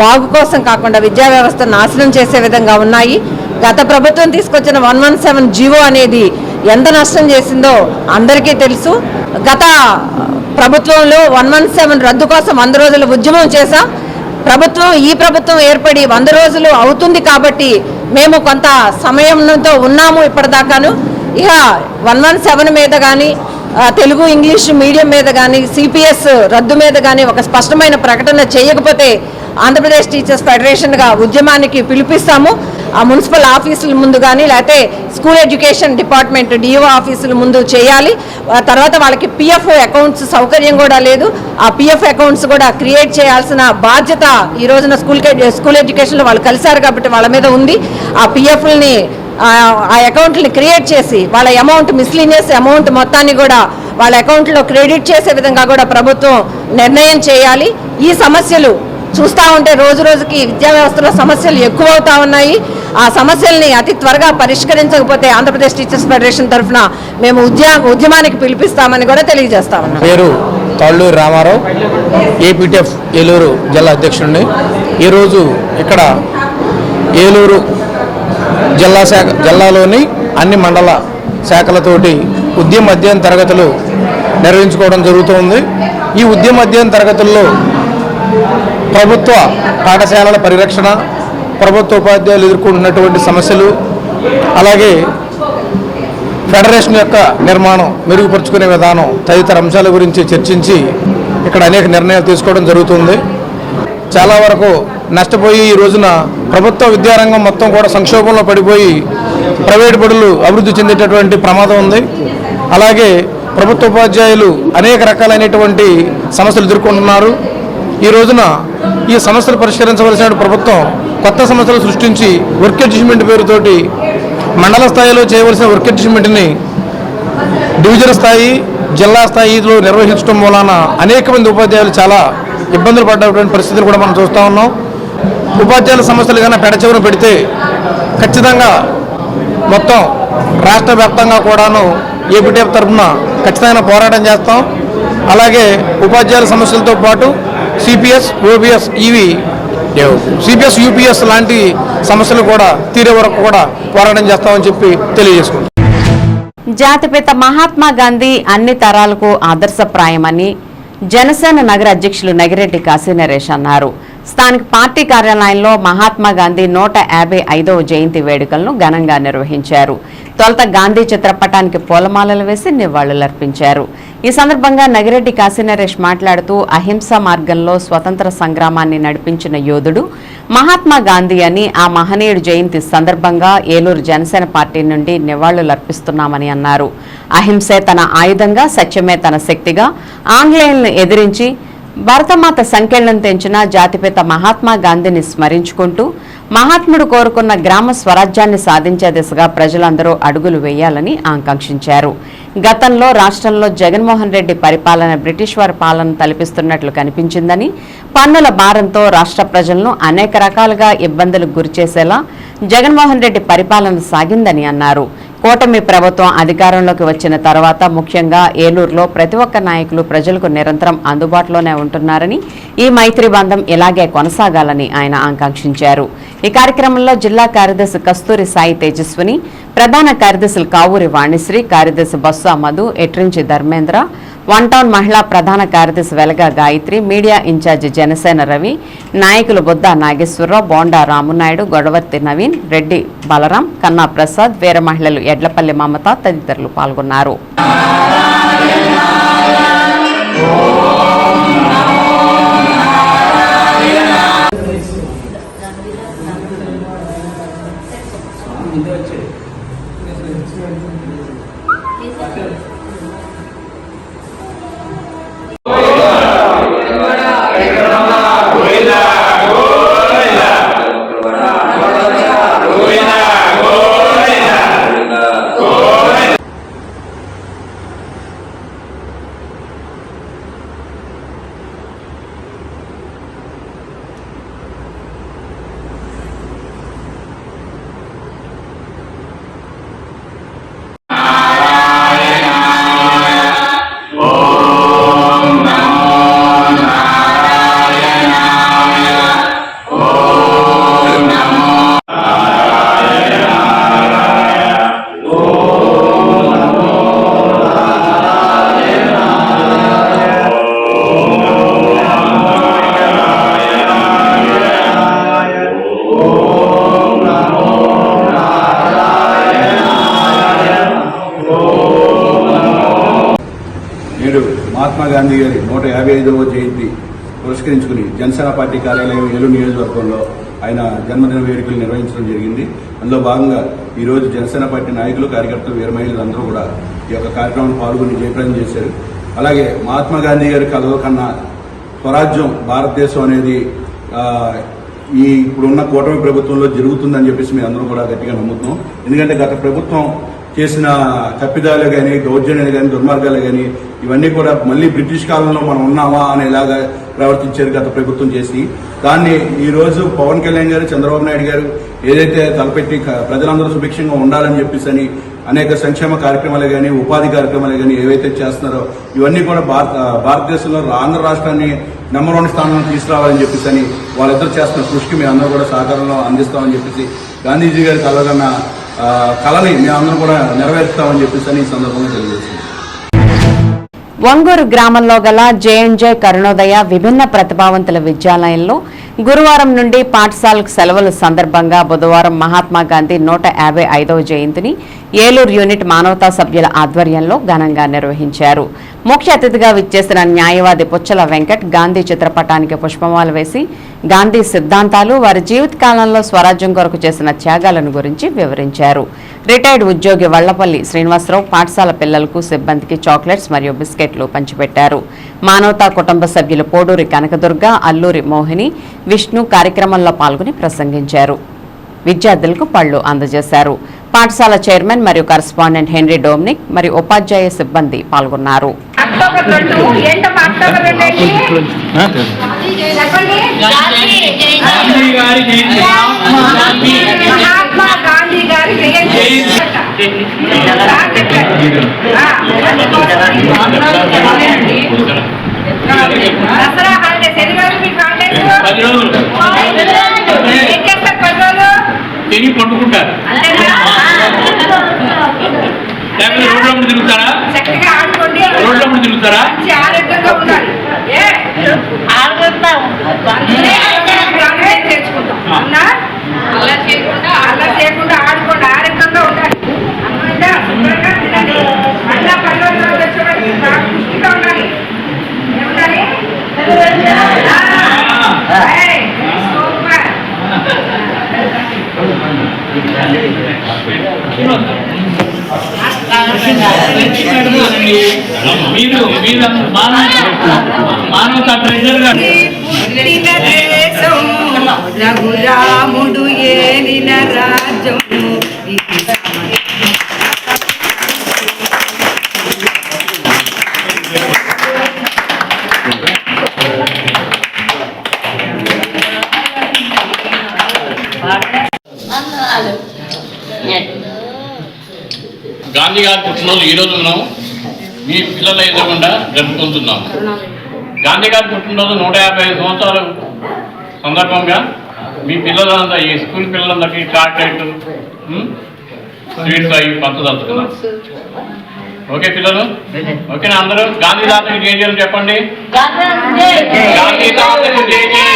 బాగు కోసం కాకుండా విద్యా వ్యవస్థ నాశనం చేసే విధంగా ఉన్నాయి. గత ప్రభుత్వం తీసుకొచ్చిన 117 జీవో అనేది ఎంత నష్టం చేసిందో అందరికీ తెలుసు. గత ప్రభుత్వంలో 117 రద్దు కోసం 100 రోజుల ఉద్యమం చేశాం. ఈ ప్రభుత్వం ఏర్పడి 100 రోజులు అవుతుంది కాబట్టి మేము కొంత సమయంతో ఉన్నాము ఇప్పటిదాకాను. ఇక 117 మీద కానీ తెలుగు ఇంగ్లీష్ మీడియం మీద కానీ సిపిఎస్ రద్దు మీద కానీ ఒక స్పష్టమైన ప్రకటన చేయకపోతే ఆంధ్రప్రదేశ్ టీచర్స్ ఫెడరేషన్గా ఉద్యమానికి పిలిపిస్తాము. ఆ మున్సిపల్ ఆఫీసుల ముందు కానీ లేకపోతే స్కూల్ ఎడ్యుకేషన్ డిపార్ట్మెంట్ డిఓ ఆఫీసుల ముందు చేయాలి. తర్వాత వాళ్ళకి పిఎఫ్ అకౌంట్స్ సౌకర్యం కూడా లేదు. ఆ పిఎఫ్ అకౌంట్స్ కూడా క్రియేట్ చేయాల్సిన బాధ్యత ఈ రోజున స్కూల్ ఎడ్యుకేషన్లో వాళ్ళు కలిశారు కాబట్టి వాళ్ళ మీద ఉంది. ఆ పిఎఫ్ని ఆ అకౌంట్ని క్రియేట్ చేసి వాళ్ళ అమౌంట్ మిస్లీనియస్ అమౌంట్ మొత్తాన్ని కూడా వాళ్ళ అకౌంట్లో క్రెడిట్ చేసే విధంగా కూడా ప్రభుత్వం నిర్ణయం చేయాలి. ఈ సమస్యలు చూస్తూ ఉంటే రోజు రోజుకి విద్యా వ్యవస్థలో సమస్యలు ఎక్కువ అవుతా ఉన్నాయి. ఆ సమస్యల్ని అతి త్వరగా పరిష్కరించకపోతే ఆంధ్రప్రదేశ్ టీచర్స్ ఫెడరేషన్ తరఫున మేము ఉద్యమానికి పిలిపిస్తామని కూడా తెలియజేస్తా ఉన్నాం. పేరు తాళ్ళూరు రామారావు, ఏపీటీఎఫ్ ఏలూరు జిల్లా అధ్యక్షుడిని. ఈరోజు ఇక్కడ ఏలూరు జిల్లాలోని అన్ని మండల శాఖలతోటి ఉద్యమ అధ్యయన తరగతులు నిర్వహించుకోవడం జరుగుతుంది. ఈ ఉద్యమ అధ్యయన తరగతుల్లో ప్రభుత్వ పాఠశాలల పరిరక్షణ, ప్రభుత్వ ఉపాధ్యాయులు ఎదుర్కొంటున్నటువంటి సమస్యలు, అలాగే ఫెడరేషన్ యొక్క నిర్మాణం మెరుగుపరుచుకునే విధానం తదితర అంశాల గురించి చర్చించి ఇక్కడ అనేక నిర్ణయాలు తీసుకోవడం జరుగుతుంది. చాలా వరకు నష్టపోయి ఈ రోజున ప్రభుత్వ విద్యారంగం మొత్తం కూడా సంక్షోభంలో పడిపోయి ప్రైవేటు బడులు అభివృద్ధి చెందేటటువంటి ప్రమాదం ఉంది. అలాగే ప్రభుత్వ ఉపాధ్యాయులు అనేక రకాలైనటువంటి సమస్యలు ఎదుర్కొంటున్నారు. ఈ రోజున ఈ సమస్యలు పరిష్కరించవలసిన ప్రభుత్వం కొత్త సమస్యలు సృష్టించి వర్క్ అడ్జస్ట్మెంట్ పేరుతోటి మండల స్థాయిలో చేయవలసిన వర్క్ అడ్జస్ట్మెంట్ని డివిజన్ స్థాయి, జిల్లా స్థాయిలో నిర్వహించడం వలన అనేక మంది ఉపాధ్యాయులు చాలా ఇబ్బందులు పడ్డటువంటి పరిస్థితులు కూడా మనం చూస్తూ ఉన్నాం. ఉపాధ్యాయుల సమస్యలు కన్నా పెడచెవిన పెడితే ఖచ్చితంగా మొత్తం రాష్ట్ర వ్యాప్తంగా కూడాను ఏపీటీఎఫ్ తరఫున ఖచ్చితంగా పోరాటం చేస్తాం. అలాగే ఉపాధ్యాయుల సమస్యలతో పాటు సిపిఎస్, ఓబిఎస్, సిపిఎస్, యూపీఎస్ లాంటి సమస్యలు కూడా తీరే వరకు కూడా పోరాటం చేస్తామని చెప్పి తెలియజేసుకుంటాం. జాతిపిత మహాత్మా గాంధీ అన్ని తరాలకు ఆదర్శప్రాయమని జనసేన నగర అధ్యక్షులు నగిరెడ్డి కాశీనరేష్ అన్నారు. స్థానిక పార్టీ కార్యాలయంలో మహాత్మా గాంధీ 155వ జయంతి వేడుకలను ఘనంగా నిర్వహించారు. తొలుత గాంధీ చిత్రపటానికి పూలమాలలు వేసి నివాళులర్పించారు. ఈ సందర్భంగా నగిరెడ్డి కాశీనరేష్ మాట్లాడుతూ అహింసా మార్గంలో స్వతంత్ర సంగ్రామాన్ని నడిపించిన యోధుడు మహాత్మా గాంధీ అని ఆ మహనీయుడి జయంతి సందర్భంగా ఏలూరు జనసేన పార్టీ నుండి నివాళులర్పిస్తున్నామని అన్నారు. అహింసే తన ఆయుధంగా, సత్యమే తన శక్తిగా ఆంగ్లేయులను ఎదిరించి భారతమాత సంకెళ్లను తెంచిన జాతిపిత మహాత్మా గాంధీని స్మరించుకుంటూ మహాత్ముడు కోరుకున్న గ్రామ స్వరాజ్యాన్ని సాధించే దిశగా ప్రజలందరూ అడుగులు వేయాలని ఆకాంక్షించారు. గతంలో రాష్ట్రంలో జగన్మోహన్ రెడ్డి పరిపాలన బ్రిటిష్ వారి పాలన తలపిస్తున్నట్లు కనిపించిందని, పన్నుల భారంతో రాష్ట్ర ప్రజలను అనేక రకాలుగా ఇబ్బందులకు గురిచేసేలా జగన్మోహన్ రెడ్డి పరిపాలన సాగిందని అన్నారు. కూటమి ప్రభుత్వం అధికారంలోకి వచ్చిన తర్వాత ముఖ్యంగా ఏలూరులో ప్రతి ఒక్క నాయకులు ప్రజలకు నిరంతరం అందుబాటులోనే ఉంటున్నారని, ఈ మైత్రి బంధం ఇలాగే కొనసాగాలని ఆయన ఆకాంక్షించారు. ఈ కార్యక్రమంలో జిల్లా కార్యదర్శి కస్తూరి సాయి తేజస్విని, ప్రధాన కార్యదర్శులు కావూరి వాణిశ్రీ, కార్యదర్శి బొత్స మధు, ఎట్రించి ధర్మేంద్ర, వన్ టౌన్ మహిళా ప్రధాన కార్యదర్శి వెలగ గాయత్రి, మీడియా ఇన్ఛార్జి జనసేన రవి, నాయకులు బుద్ధ నాగేశ్వరరావు, బోండా రామునాయుడు, గొడవర్తి నవీన్, రెడ్డి బలరాం, కన్నా ప్రసాద్, వీర మహిళలు ఎడ్లపల్లి మమత తదితరులు పాల్గొన్నారు. మహాత్మా గాంధీ గారి 155వ జయంతి పురస్కరించుకుని జనసేన పార్టీ కార్యాలయం ఏలూరు నియోజకవర్గంలో ఆయన జన్మదిన వేడుకలు నిర్వహించడం జరిగింది. అందులో భాగంగా ఈరోజు జనసేన పార్టీ నాయకులు, కార్యకర్తలు, వీర మహిళలు అందరూ కూడా ఈ యొక్క కార్యక్రమంలో పాల్గొని జయప్రదం చేశారు. అలాగే మహాత్మా గాంధీ గారి కలల కన్నా స్వరాజ్యం భారతదేశం అనేది ఈ ఇప్పుడున్న కూటమి ప్రభుత్వంలో జరుగుతుందని చెప్పేసి మేము అందరూ కూడా గట్టిగా నమ్ముతున్నాం. ఎందుకంటే గత ప్రభుత్వం చేసిన తప్పిదాలు కానీ, దౌర్జన్యాలు కానీ, దుర్మార్గాలు కానీ ఇవన్నీ కూడా మళ్ళీ బ్రిటిష్ కాలంలో మనం ఉన్నామా అనేలాగా ప్రవర్తించారు గత ప్రభుత్వం చేసి. దాన్ని ఈరోజు పవన్ కళ్యాణ్ గారు, చంద్రబాబు నాయుడు గారు ఏదైతే తలపెట్టి ప్రజలందరూ సుభిక్షంగా ఉండాలని చెప్పేసి అనేక సంక్షేమ కార్యక్రమాలు కానీ, ఉపాధి కార్యక్రమాలు కానీ ఏవైతే చేస్తున్నారో ఇవన్నీ కూడా భారతదేశంలో ఆంధ్ర రాష్ట్రాన్ని నెంబర్ 1 స్థానంలో తీసుకురావాలని చెప్పేసి వాళ్ళిద్దరు చేస్తున్న కృషికి మేము అందరూ కూడా సహకారంలో అందిస్తామని చెప్పేసి గాంధీజీ గారి కలగన్న కళని మేమందరం కూడా నెరవేరుస్తామని చెప్పేసి ఈ సందర్భంగా తెలియజేస్తుంది. వంగూరు గ్రామంలో గల జేఎన్జే కరుణోదయ విభిన్న ప్రతిభావంతుల విద్యాలయంలో గురువారం నుండి పాఠశాలకు సెలవుల సందర్భంగా బుధవారం మహాత్మా గాంధీ 155వ జయంతిని ఏలూరు యూనిట్ మానవతా సభ్యుల ఆధ్వర్యంలో ఘనంగా నిర్వహించారు. ముఖ్య అతిథిగా విచ్చేసిన న్యాయవాది పుచ్చల వెంకట్ గాంధీ చిత్రపటానికి పుష్పమాల వేసి గాంధీ సిద్ధాంతాలు, వారి జీవితకాలంలో స్వరాజ్యం కొరకు చేసిన త్యాగాలను గురించి వివరించారు. రిటైర్డ్ ఉద్యోగి వళ్లపల్లి శ్రీనివాసరావు పాఠశాల పిల్లలకు, సిబ్బందికి చాక్లెట్స్ మరియు బిస్కెట్లు పంచిపెట్టారు. మానవతా కుటుంబ సభ్యులు పోడూరి కనకదుర్గ, అల్లూరి మోహిని, విష్ణు కార్యక్రమంలో పాల్గొని ప్రసంగించారు. విద్యార్థులకు పళ్లు అందజేశారు. పాఠశాల చైర్మన్ మరియు కరస్పాండెంట్ హెన్రీ డోమినిక్ మరియు ఉపాధ్యాయ సిబ్బంది పాల్గొన్నారు. తిని పండుకుంటారు. తిరుగుతారా? చక్కగా ఆడుకోండి, రోడ్ల మీద తిరుగుతారా? ఆరోగ్యంగా ఉండాలి. తెచ్చుకుంటాం అలా చేయకుండా ఆడుకోండి, ఆరోగ్యంగా ఉండాలి. అన్నంగా శుభ్రంగా తినండి. అలా పల్లెల్లో తెచ్చుకోవడానికి బాగా పుష్టిగా ఉండాలి. ఏముండాలి? మీరు మానవతా ట్రెజర్ గా రఘురాముడు ఏలిన రాజ్యం గాంధీ గారి పుట్టినరోజు ఈరోజు మనం మీ పిల్లల ఎదురుగుండా జరుపుకుంటున్నాం. గాంధీ గారి పుట్టినరోజు 155 సంవత్సరాలు సందర్భంగా మీ పిల్లలంతా, ఈ స్కూల్ పిల్లలందరికీ చాక్లెట్, స్వీట్స్ అవి పంచదలుచుకున్నాం. ఓకే పిల్లలు, ఓకేనా? అందరూ గాంధీ తాతకి జేజేలు చెప్పండి. గాంధీ తాతకి జేజేలు,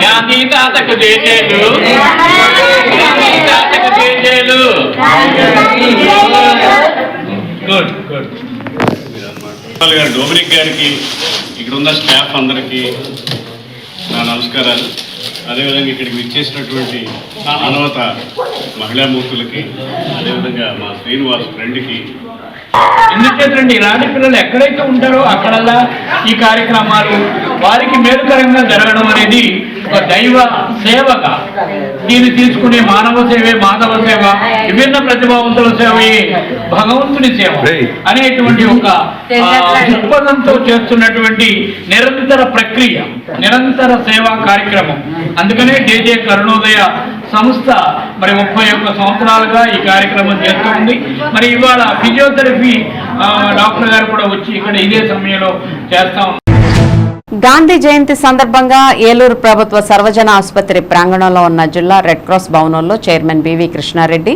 గాంధీ తాతకు జేజేలు, గాంధీ తాతకు జేజేలు. Good good. డోమినిక్ గారికి, ఇక్కడ ఉన్న స్టాఫ్ అందరికీ నా నమస్కారాలు. అదేవిధంగా ఇక్కడికి విచ్చేసినటువంటి మానవత మహిళామూర్తులకి, అదేవిధంగా మా శ్రీనివాస్ ఫ్రెండ్కి. ఎందుచేతండి ఇలాంటి పిల్లలు ఎక్కడైతే ఉంటారో అక్కడల్లా ఈ కార్యక్రమాలు వారికి మేలుకరంగా జరగడం అనేది ఒక దైవ సేవగా దీన్ని తీసుకునే మానవ సేవే మాధవ సేవ, విభిన్న ప్రతిభావంతుల సేవయే భగవంతుని సేవ అనేటువంటి ఒక దృక్పథంతో చేస్తున్నటువంటి నిరంతర ప్రక్రియ, నిరంతర సేవా కార్యక్రమం. అందుకనే జేజే కరుణోదయ సంస్థ మరి 31 సంవత్సరాలుగా ఈ కార్యక్రమం చేస్తుంది. మరి ఇవాళ ఫిజియోథెరపీ డాక్టర్ గారు కూడా వచ్చి ఇక్కడ ఇదే సమయంలో చేస్తాం. గాంధీ జయంతి సందర్భంగా ఏలూరు ప్రభుత్వ సర్వజన ఆసుపత్రి ప్రాంగణంలో ఉన్న జిల్లా రెడ్ క్రాస్ భవనంలో చైర్మన్ బివి కృష్ణారెడ్డి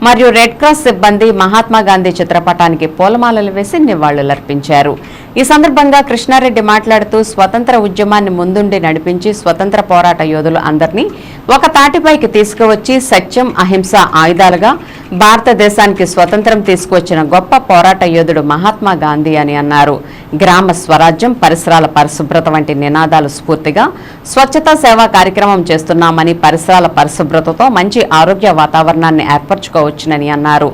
మరియు రెడ్ క్రాస్ సిబ్బంది మహాత్మా గాంధీ చిత్రపటానికి పూలమాలలు వేసి నివాళులర్పించారు. ఈ సందర్భంగా కృష్ణారెడ్డి మాట్లాడుతూ స్వతంత్ర ఉద్యమాన్ని ముందుండి నడిపించి స్వతంత్ర పోరాట యోధులు అందరినీ ఒక తాటిపైకి తీసుకువచ్చి సత్యం, అహింస ఆయుధాలుగా భారతదేశానికి స్వతంత్రం తీసుకువచ్చిన గొప్ప పోరాట యోధుడు మహాత్మా గాంధీ అని అన్నారు. గ్రామ స్వరాజ్యం, పరిసరాల పరిశుభ్రత వంటి నినాదాలు స్ఫూర్తిగా స్వచ్ఛతా సేవా కార్యక్రమం చేస్తున్నామని, పరిసరాల పరిశుభ్రతతో మంచి ఆరోగ్య వాతావరణాన్ని ఏర్పరచుకోవచ్చునని అన్నారు.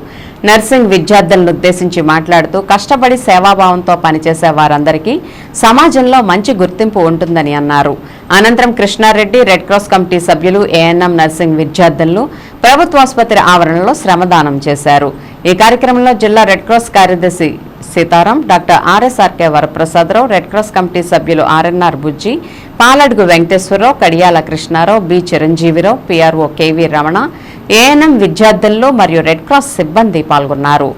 నర్సింగ్ విద్యార్థులను ఉద్దేశించి మాట్లాడుతూ కష్టపడి సేవాభావంతో పనిచేసే వారందరికీ సమాజంలో మంచి గుర్తింపు ఉంటుందని అన్నారు. అనంతరం కృష్ణారెడ్డి, రెడ్ క్రాస్ కమిటీ సభ్యులు, ఏఎన్ఎం నర్సింగ్ విద్యార్థులను ప్రభుత్వాసుపత్రి ఆవరణలో శ్రమదానం చేశారు. ఈ కార్యక్రమంలో జిల్లా రెడ్ క్రాస్ కార్యదర్శి Sitaram, doctor RSRK Varaprasadarao, red cross committee సభ్యులు RNR Bujji, Paladugu Venkateswararao, Kadiyala Krishnarao, B Chiranjeevirao, PRO KV Ramana, ANM విద్యార్థులు మరియు రెడ్ క్రాస్ సిబ్బంది పాల్గొన్నారు.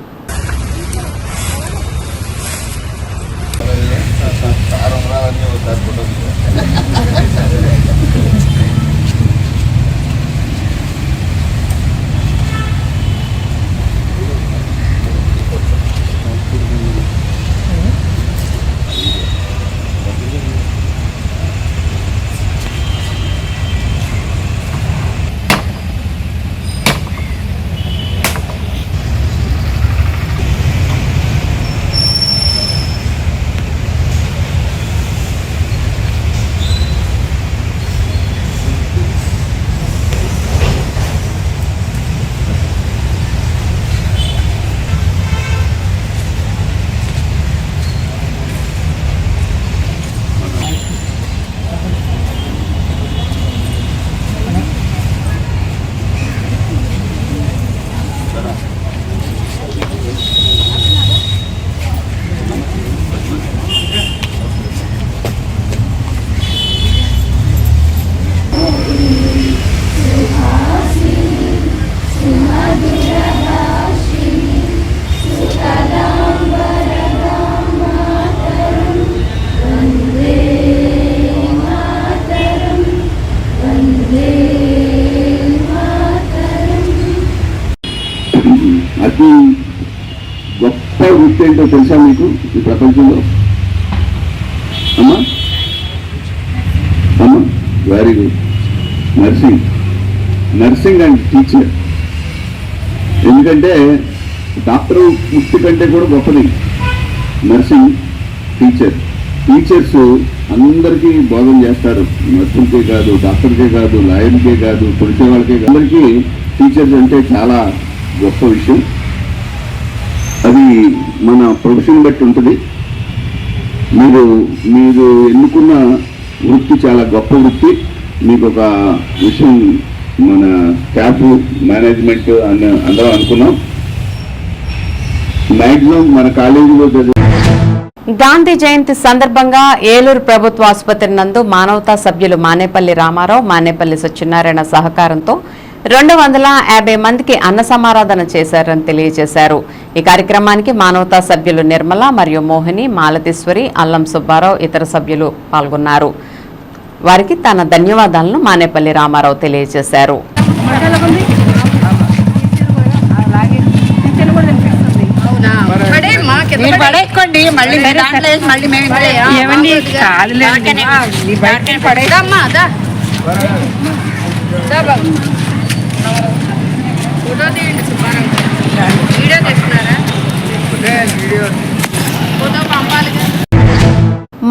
తెలుసా మీకు ఈ ప్రపంచంలో? అమ్మా అమ్మా very good. Nursing and teacher. ఎందుకంటే డాక్టర్ వృత్తి కంటే కూడా గొప్పది నర్సింగ్, టీచర్స్ అందరికీ బోధన చేస్తారు. నర్సులకే కాదు, డాక్టర్కే కాదు, లాయర్కే కాదు, పొలిసే వాళ్ళకే కాదు, అందరికీ టీచర్స్ అంటే చాలా గొప్ప విషయం. అది మన ప్రొఫెషన్ బట్టి ఉంటుంది. మీరు ఎన్నుకున్న వృత్తి చాలా గొప్ప వృత్తి. మీకు ఒక విషయం మన స్టాఫ్ మేనేజ్మెంట్ అందరం అనుకున్నాం. మ్యాక్సిమం మన కాలేజీలో గాంధీ జయంతి సందర్భంగా ఏలూరు ప్రభుత్వ ఆసుపత్రి నందు మానవతా సభ్యులు మానేపల్లి రామారావు, మానేపల్లి సత్యనారాయణ సహకారంతో 250 మందికి అన్న సమారాధన చేశారని తెలియజేశారు. ఈ కార్యక్రమానికి మానవతా సభ్యులు నిర్మల మరియు మోహిని, మాలతీశ్వరి, అల్లం సుబ్బారావు ఇతర సభ్యులు పాల్గొన్నారు. వారికి తన ధన్యవాదాలను మానేపల్లి రామారావు తెలియజేశారు.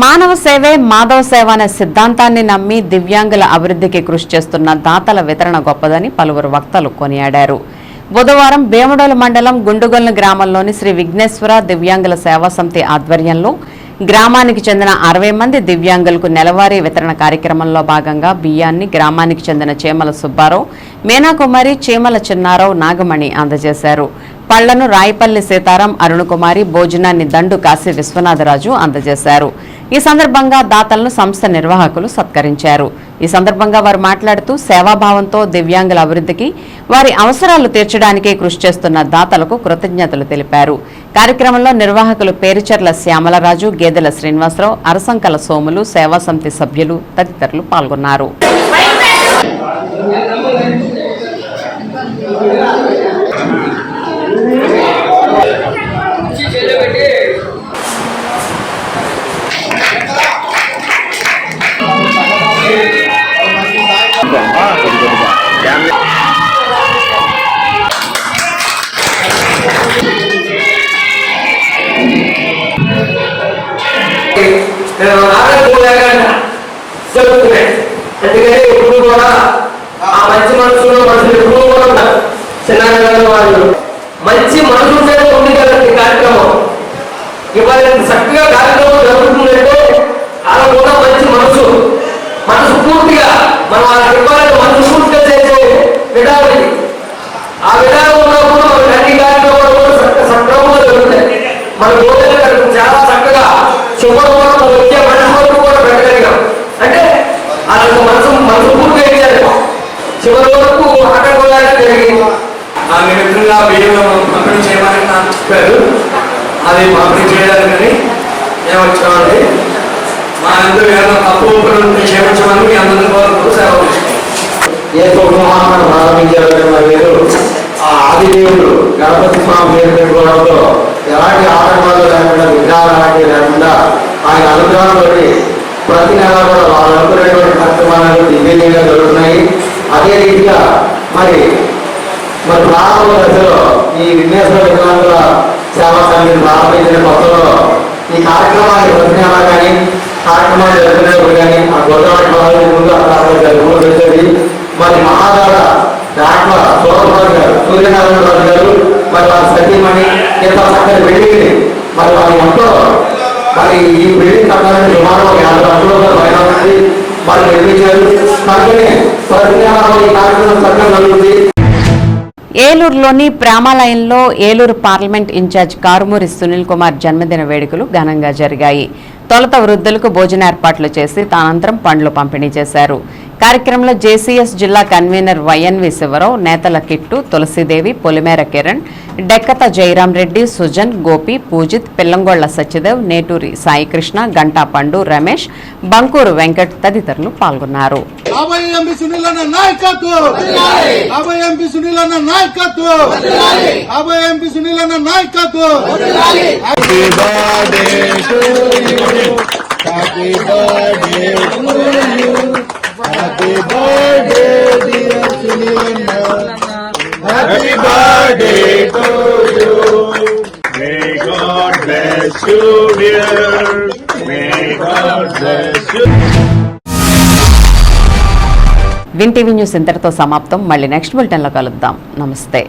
మానవ సేవే మాధవ సేవ అనే సిద్ధాంతాన్ని నమ్మి దివ్యాంగుల అభివృద్ధికి కృషి చేస్తున్న దాతల వితరణ గొప్పదని పలువురు వక్తలు కొనియాడారు. బుధవారం భీమడోలు మండలం గుండుగొల్లు గ్రామంలోని శ్రీ విఘ్నేశ్వర దివ్యాంగుల సేవా సమితి ఆధ్వర్యంలో గ్రామానికి చెందిన 60 మంది దివ్యాంగులకు నెలవారీ వితరణ కార్యక్రమంలో భాగంగా బియ్యాన్ని గ్రామానికి చెందిన చేమల సుబ్బారావు, మీనాకుమారి, చీమల చిన్నారావు, నాగమణి అందజేశారు. పళ్లను రాయిపల్లి సీతారాం, అరుణకుమారి, భోజనాన్ని దండు కాశీ విశ్వనాథరాజు అందజేశారు. ఈ సందర్భంగా దాతలను సంస్థ నిర్వాహకులు సత్కరించారు. ఈ సందర్భంగా వారు మాట్లాడుతూ సేవాభావంతో దివ్యాంగుల అభివృద్ధికి, వారి అవసరాలు తీర్చడానికి కృషి చేస్తున్న దాతలకు కృతజ్ఞతలు తెలిపారు. కార్యక్రమంలో నిర్వాహకులు పేరుచర్ల శ్యామలరాజు, గేదెల శ్రీనివాసరావు, అరసంకల సోములు, సేవా సమితి సభ్యులు తదితరులు పాల్గొన్నారు. ఎందుకంటే ఇప్పుడు కూడా ఆ మంచి మనసులో మనుషులు ఎప్పుడు కూడా ఉన్నారు. చిన్న వాళ్ళు మంచి మనసు ఉంది కదండి కార్యక్రమం. ఇవాళ చక్కగా కార్యక్రమం జరుగుతుందంటే అలా కూడా మంచి మనసు పూర్తిగా మనం వాళ్ళకి ఇవ్వాలంటే మనసు పూర్తిగా చేసే విధానం. ఆ విధానం ఉన్నప్పుడు మనకి అన్ని కార్యక్రమాలు కూడా సక్రమంగా జరుగుతాయి. మన రోజులు చాలా చక్కగా శుభ్రంగా వచ్చే మనసు కూడా పెట్టగలిగాం. అంటే అలాంటి మనసు పూర్తిగా ఇచ్చారు. చివరి వరకు ఆటంకంగా జరిగింది. ఆ నిమిత్తంగా బియ్యం పంపిణీ చేయమని నాకు చెప్పారు. అది పంపిణీ చేయడానికని మేము వచ్చామండి. మా అందరూ ఏదైనా తప్పు చేయవచ్చమని మీ అందరి వరకు సేవ ఏ శుభమానం ప్రారంభించారు. ఆ ఆదిదేవుడు గణపతి స్వామి పేరు పెట్టుకోవడంలో ఎలాంటి ఆటంకాలు లేకుండా, విఘ్నాలు లేకుండా ఆయన అనుగ్రహంతో ప్రతి నెల కూడా వాళ్ళు అనుకునేటువంటి కార్యక్రమాలు దివ్యంగా జరుగుతున్నాయి. అదే రీతిగా మరి ప్రారంభ దశలో ఈ విఘ్నేశ్వర వికలాంగుల సేవా సమితిని ప్రారంభించిన కొత్తలో ఈ కార్యక్రమాన్ని ప్రతి నెల కానీ కార్యక్రమాలు జరుగుతున్నప్పుడు కానీ ఆ గోదావరి ముందు అక్కడ జరుగుతుంది. మరి మహాదాడ దాంట్లో సోమవారి గారు, సూర్యనారాయణ రాజు గారు, మరి వారి సతీమణి ఎంత చక్కని బిల్డింగ్ని మరి వారి ఇంట్లో మరి ఈ బిల్డింగ్ కట్టాలని సుమారు 50 లక్షల పైన ఉంది మరి నిర్మించారు. కనుకనే ప్రతి నెల ఈ కార్యక్రమం చక్కగా జరుగుతుంది. ఏలూరులోని ప్రేమాలయంలో ఏలూరు పార్లమెంట్ ఇన్ఛార్జ్ కారుమూరి సునీల్ కుమార్ జన్మదిన వేడుకలు ఘనంగా జరిగాయి. తొలుత వృద్ధులకు భోజన ఏర్పాట్లు చేసి అనంతరం పండ్లు పంపిణీ చేశారు. కార్యక్రమంలో జేసీఎస్ జిల్లా కన్వీనర్ వైఎన్వి శివరావు, నేతల కిట్టు, తులసీదేవి, పొలిమేర కిరణ్, డెక్కత జయరాం రెడ్డి, సుజన్, గోపి, పూజిత్, పిల్లంగొళ్ల సత్యదేవ్, నేటూరి సాయికృష్ణ, గంటా పండు, రమేష్, బంకూరు వెంకట్ తదితరులు పాల్గొన్నారు. రాబోయే ఎంపీ సునీల్ అన్న నాయకత్వం, రాబోయే ఎంపీ సునీల్ అన్న నాయకత్వం, రాబోయే ఎంపీ సునీల్ అన్న నాయకత్వం. Happy birthday to you, happy birthday to you, happy birthday dear Sunil అన్న, happy birthday to you. May God bless you dear, may God bless you. Win TV news ఇంతటితో సమాప్తం. మళ్ళీ నెక్స్ట్ బులెటిన్లో కలుద్దాం. నమస్తే.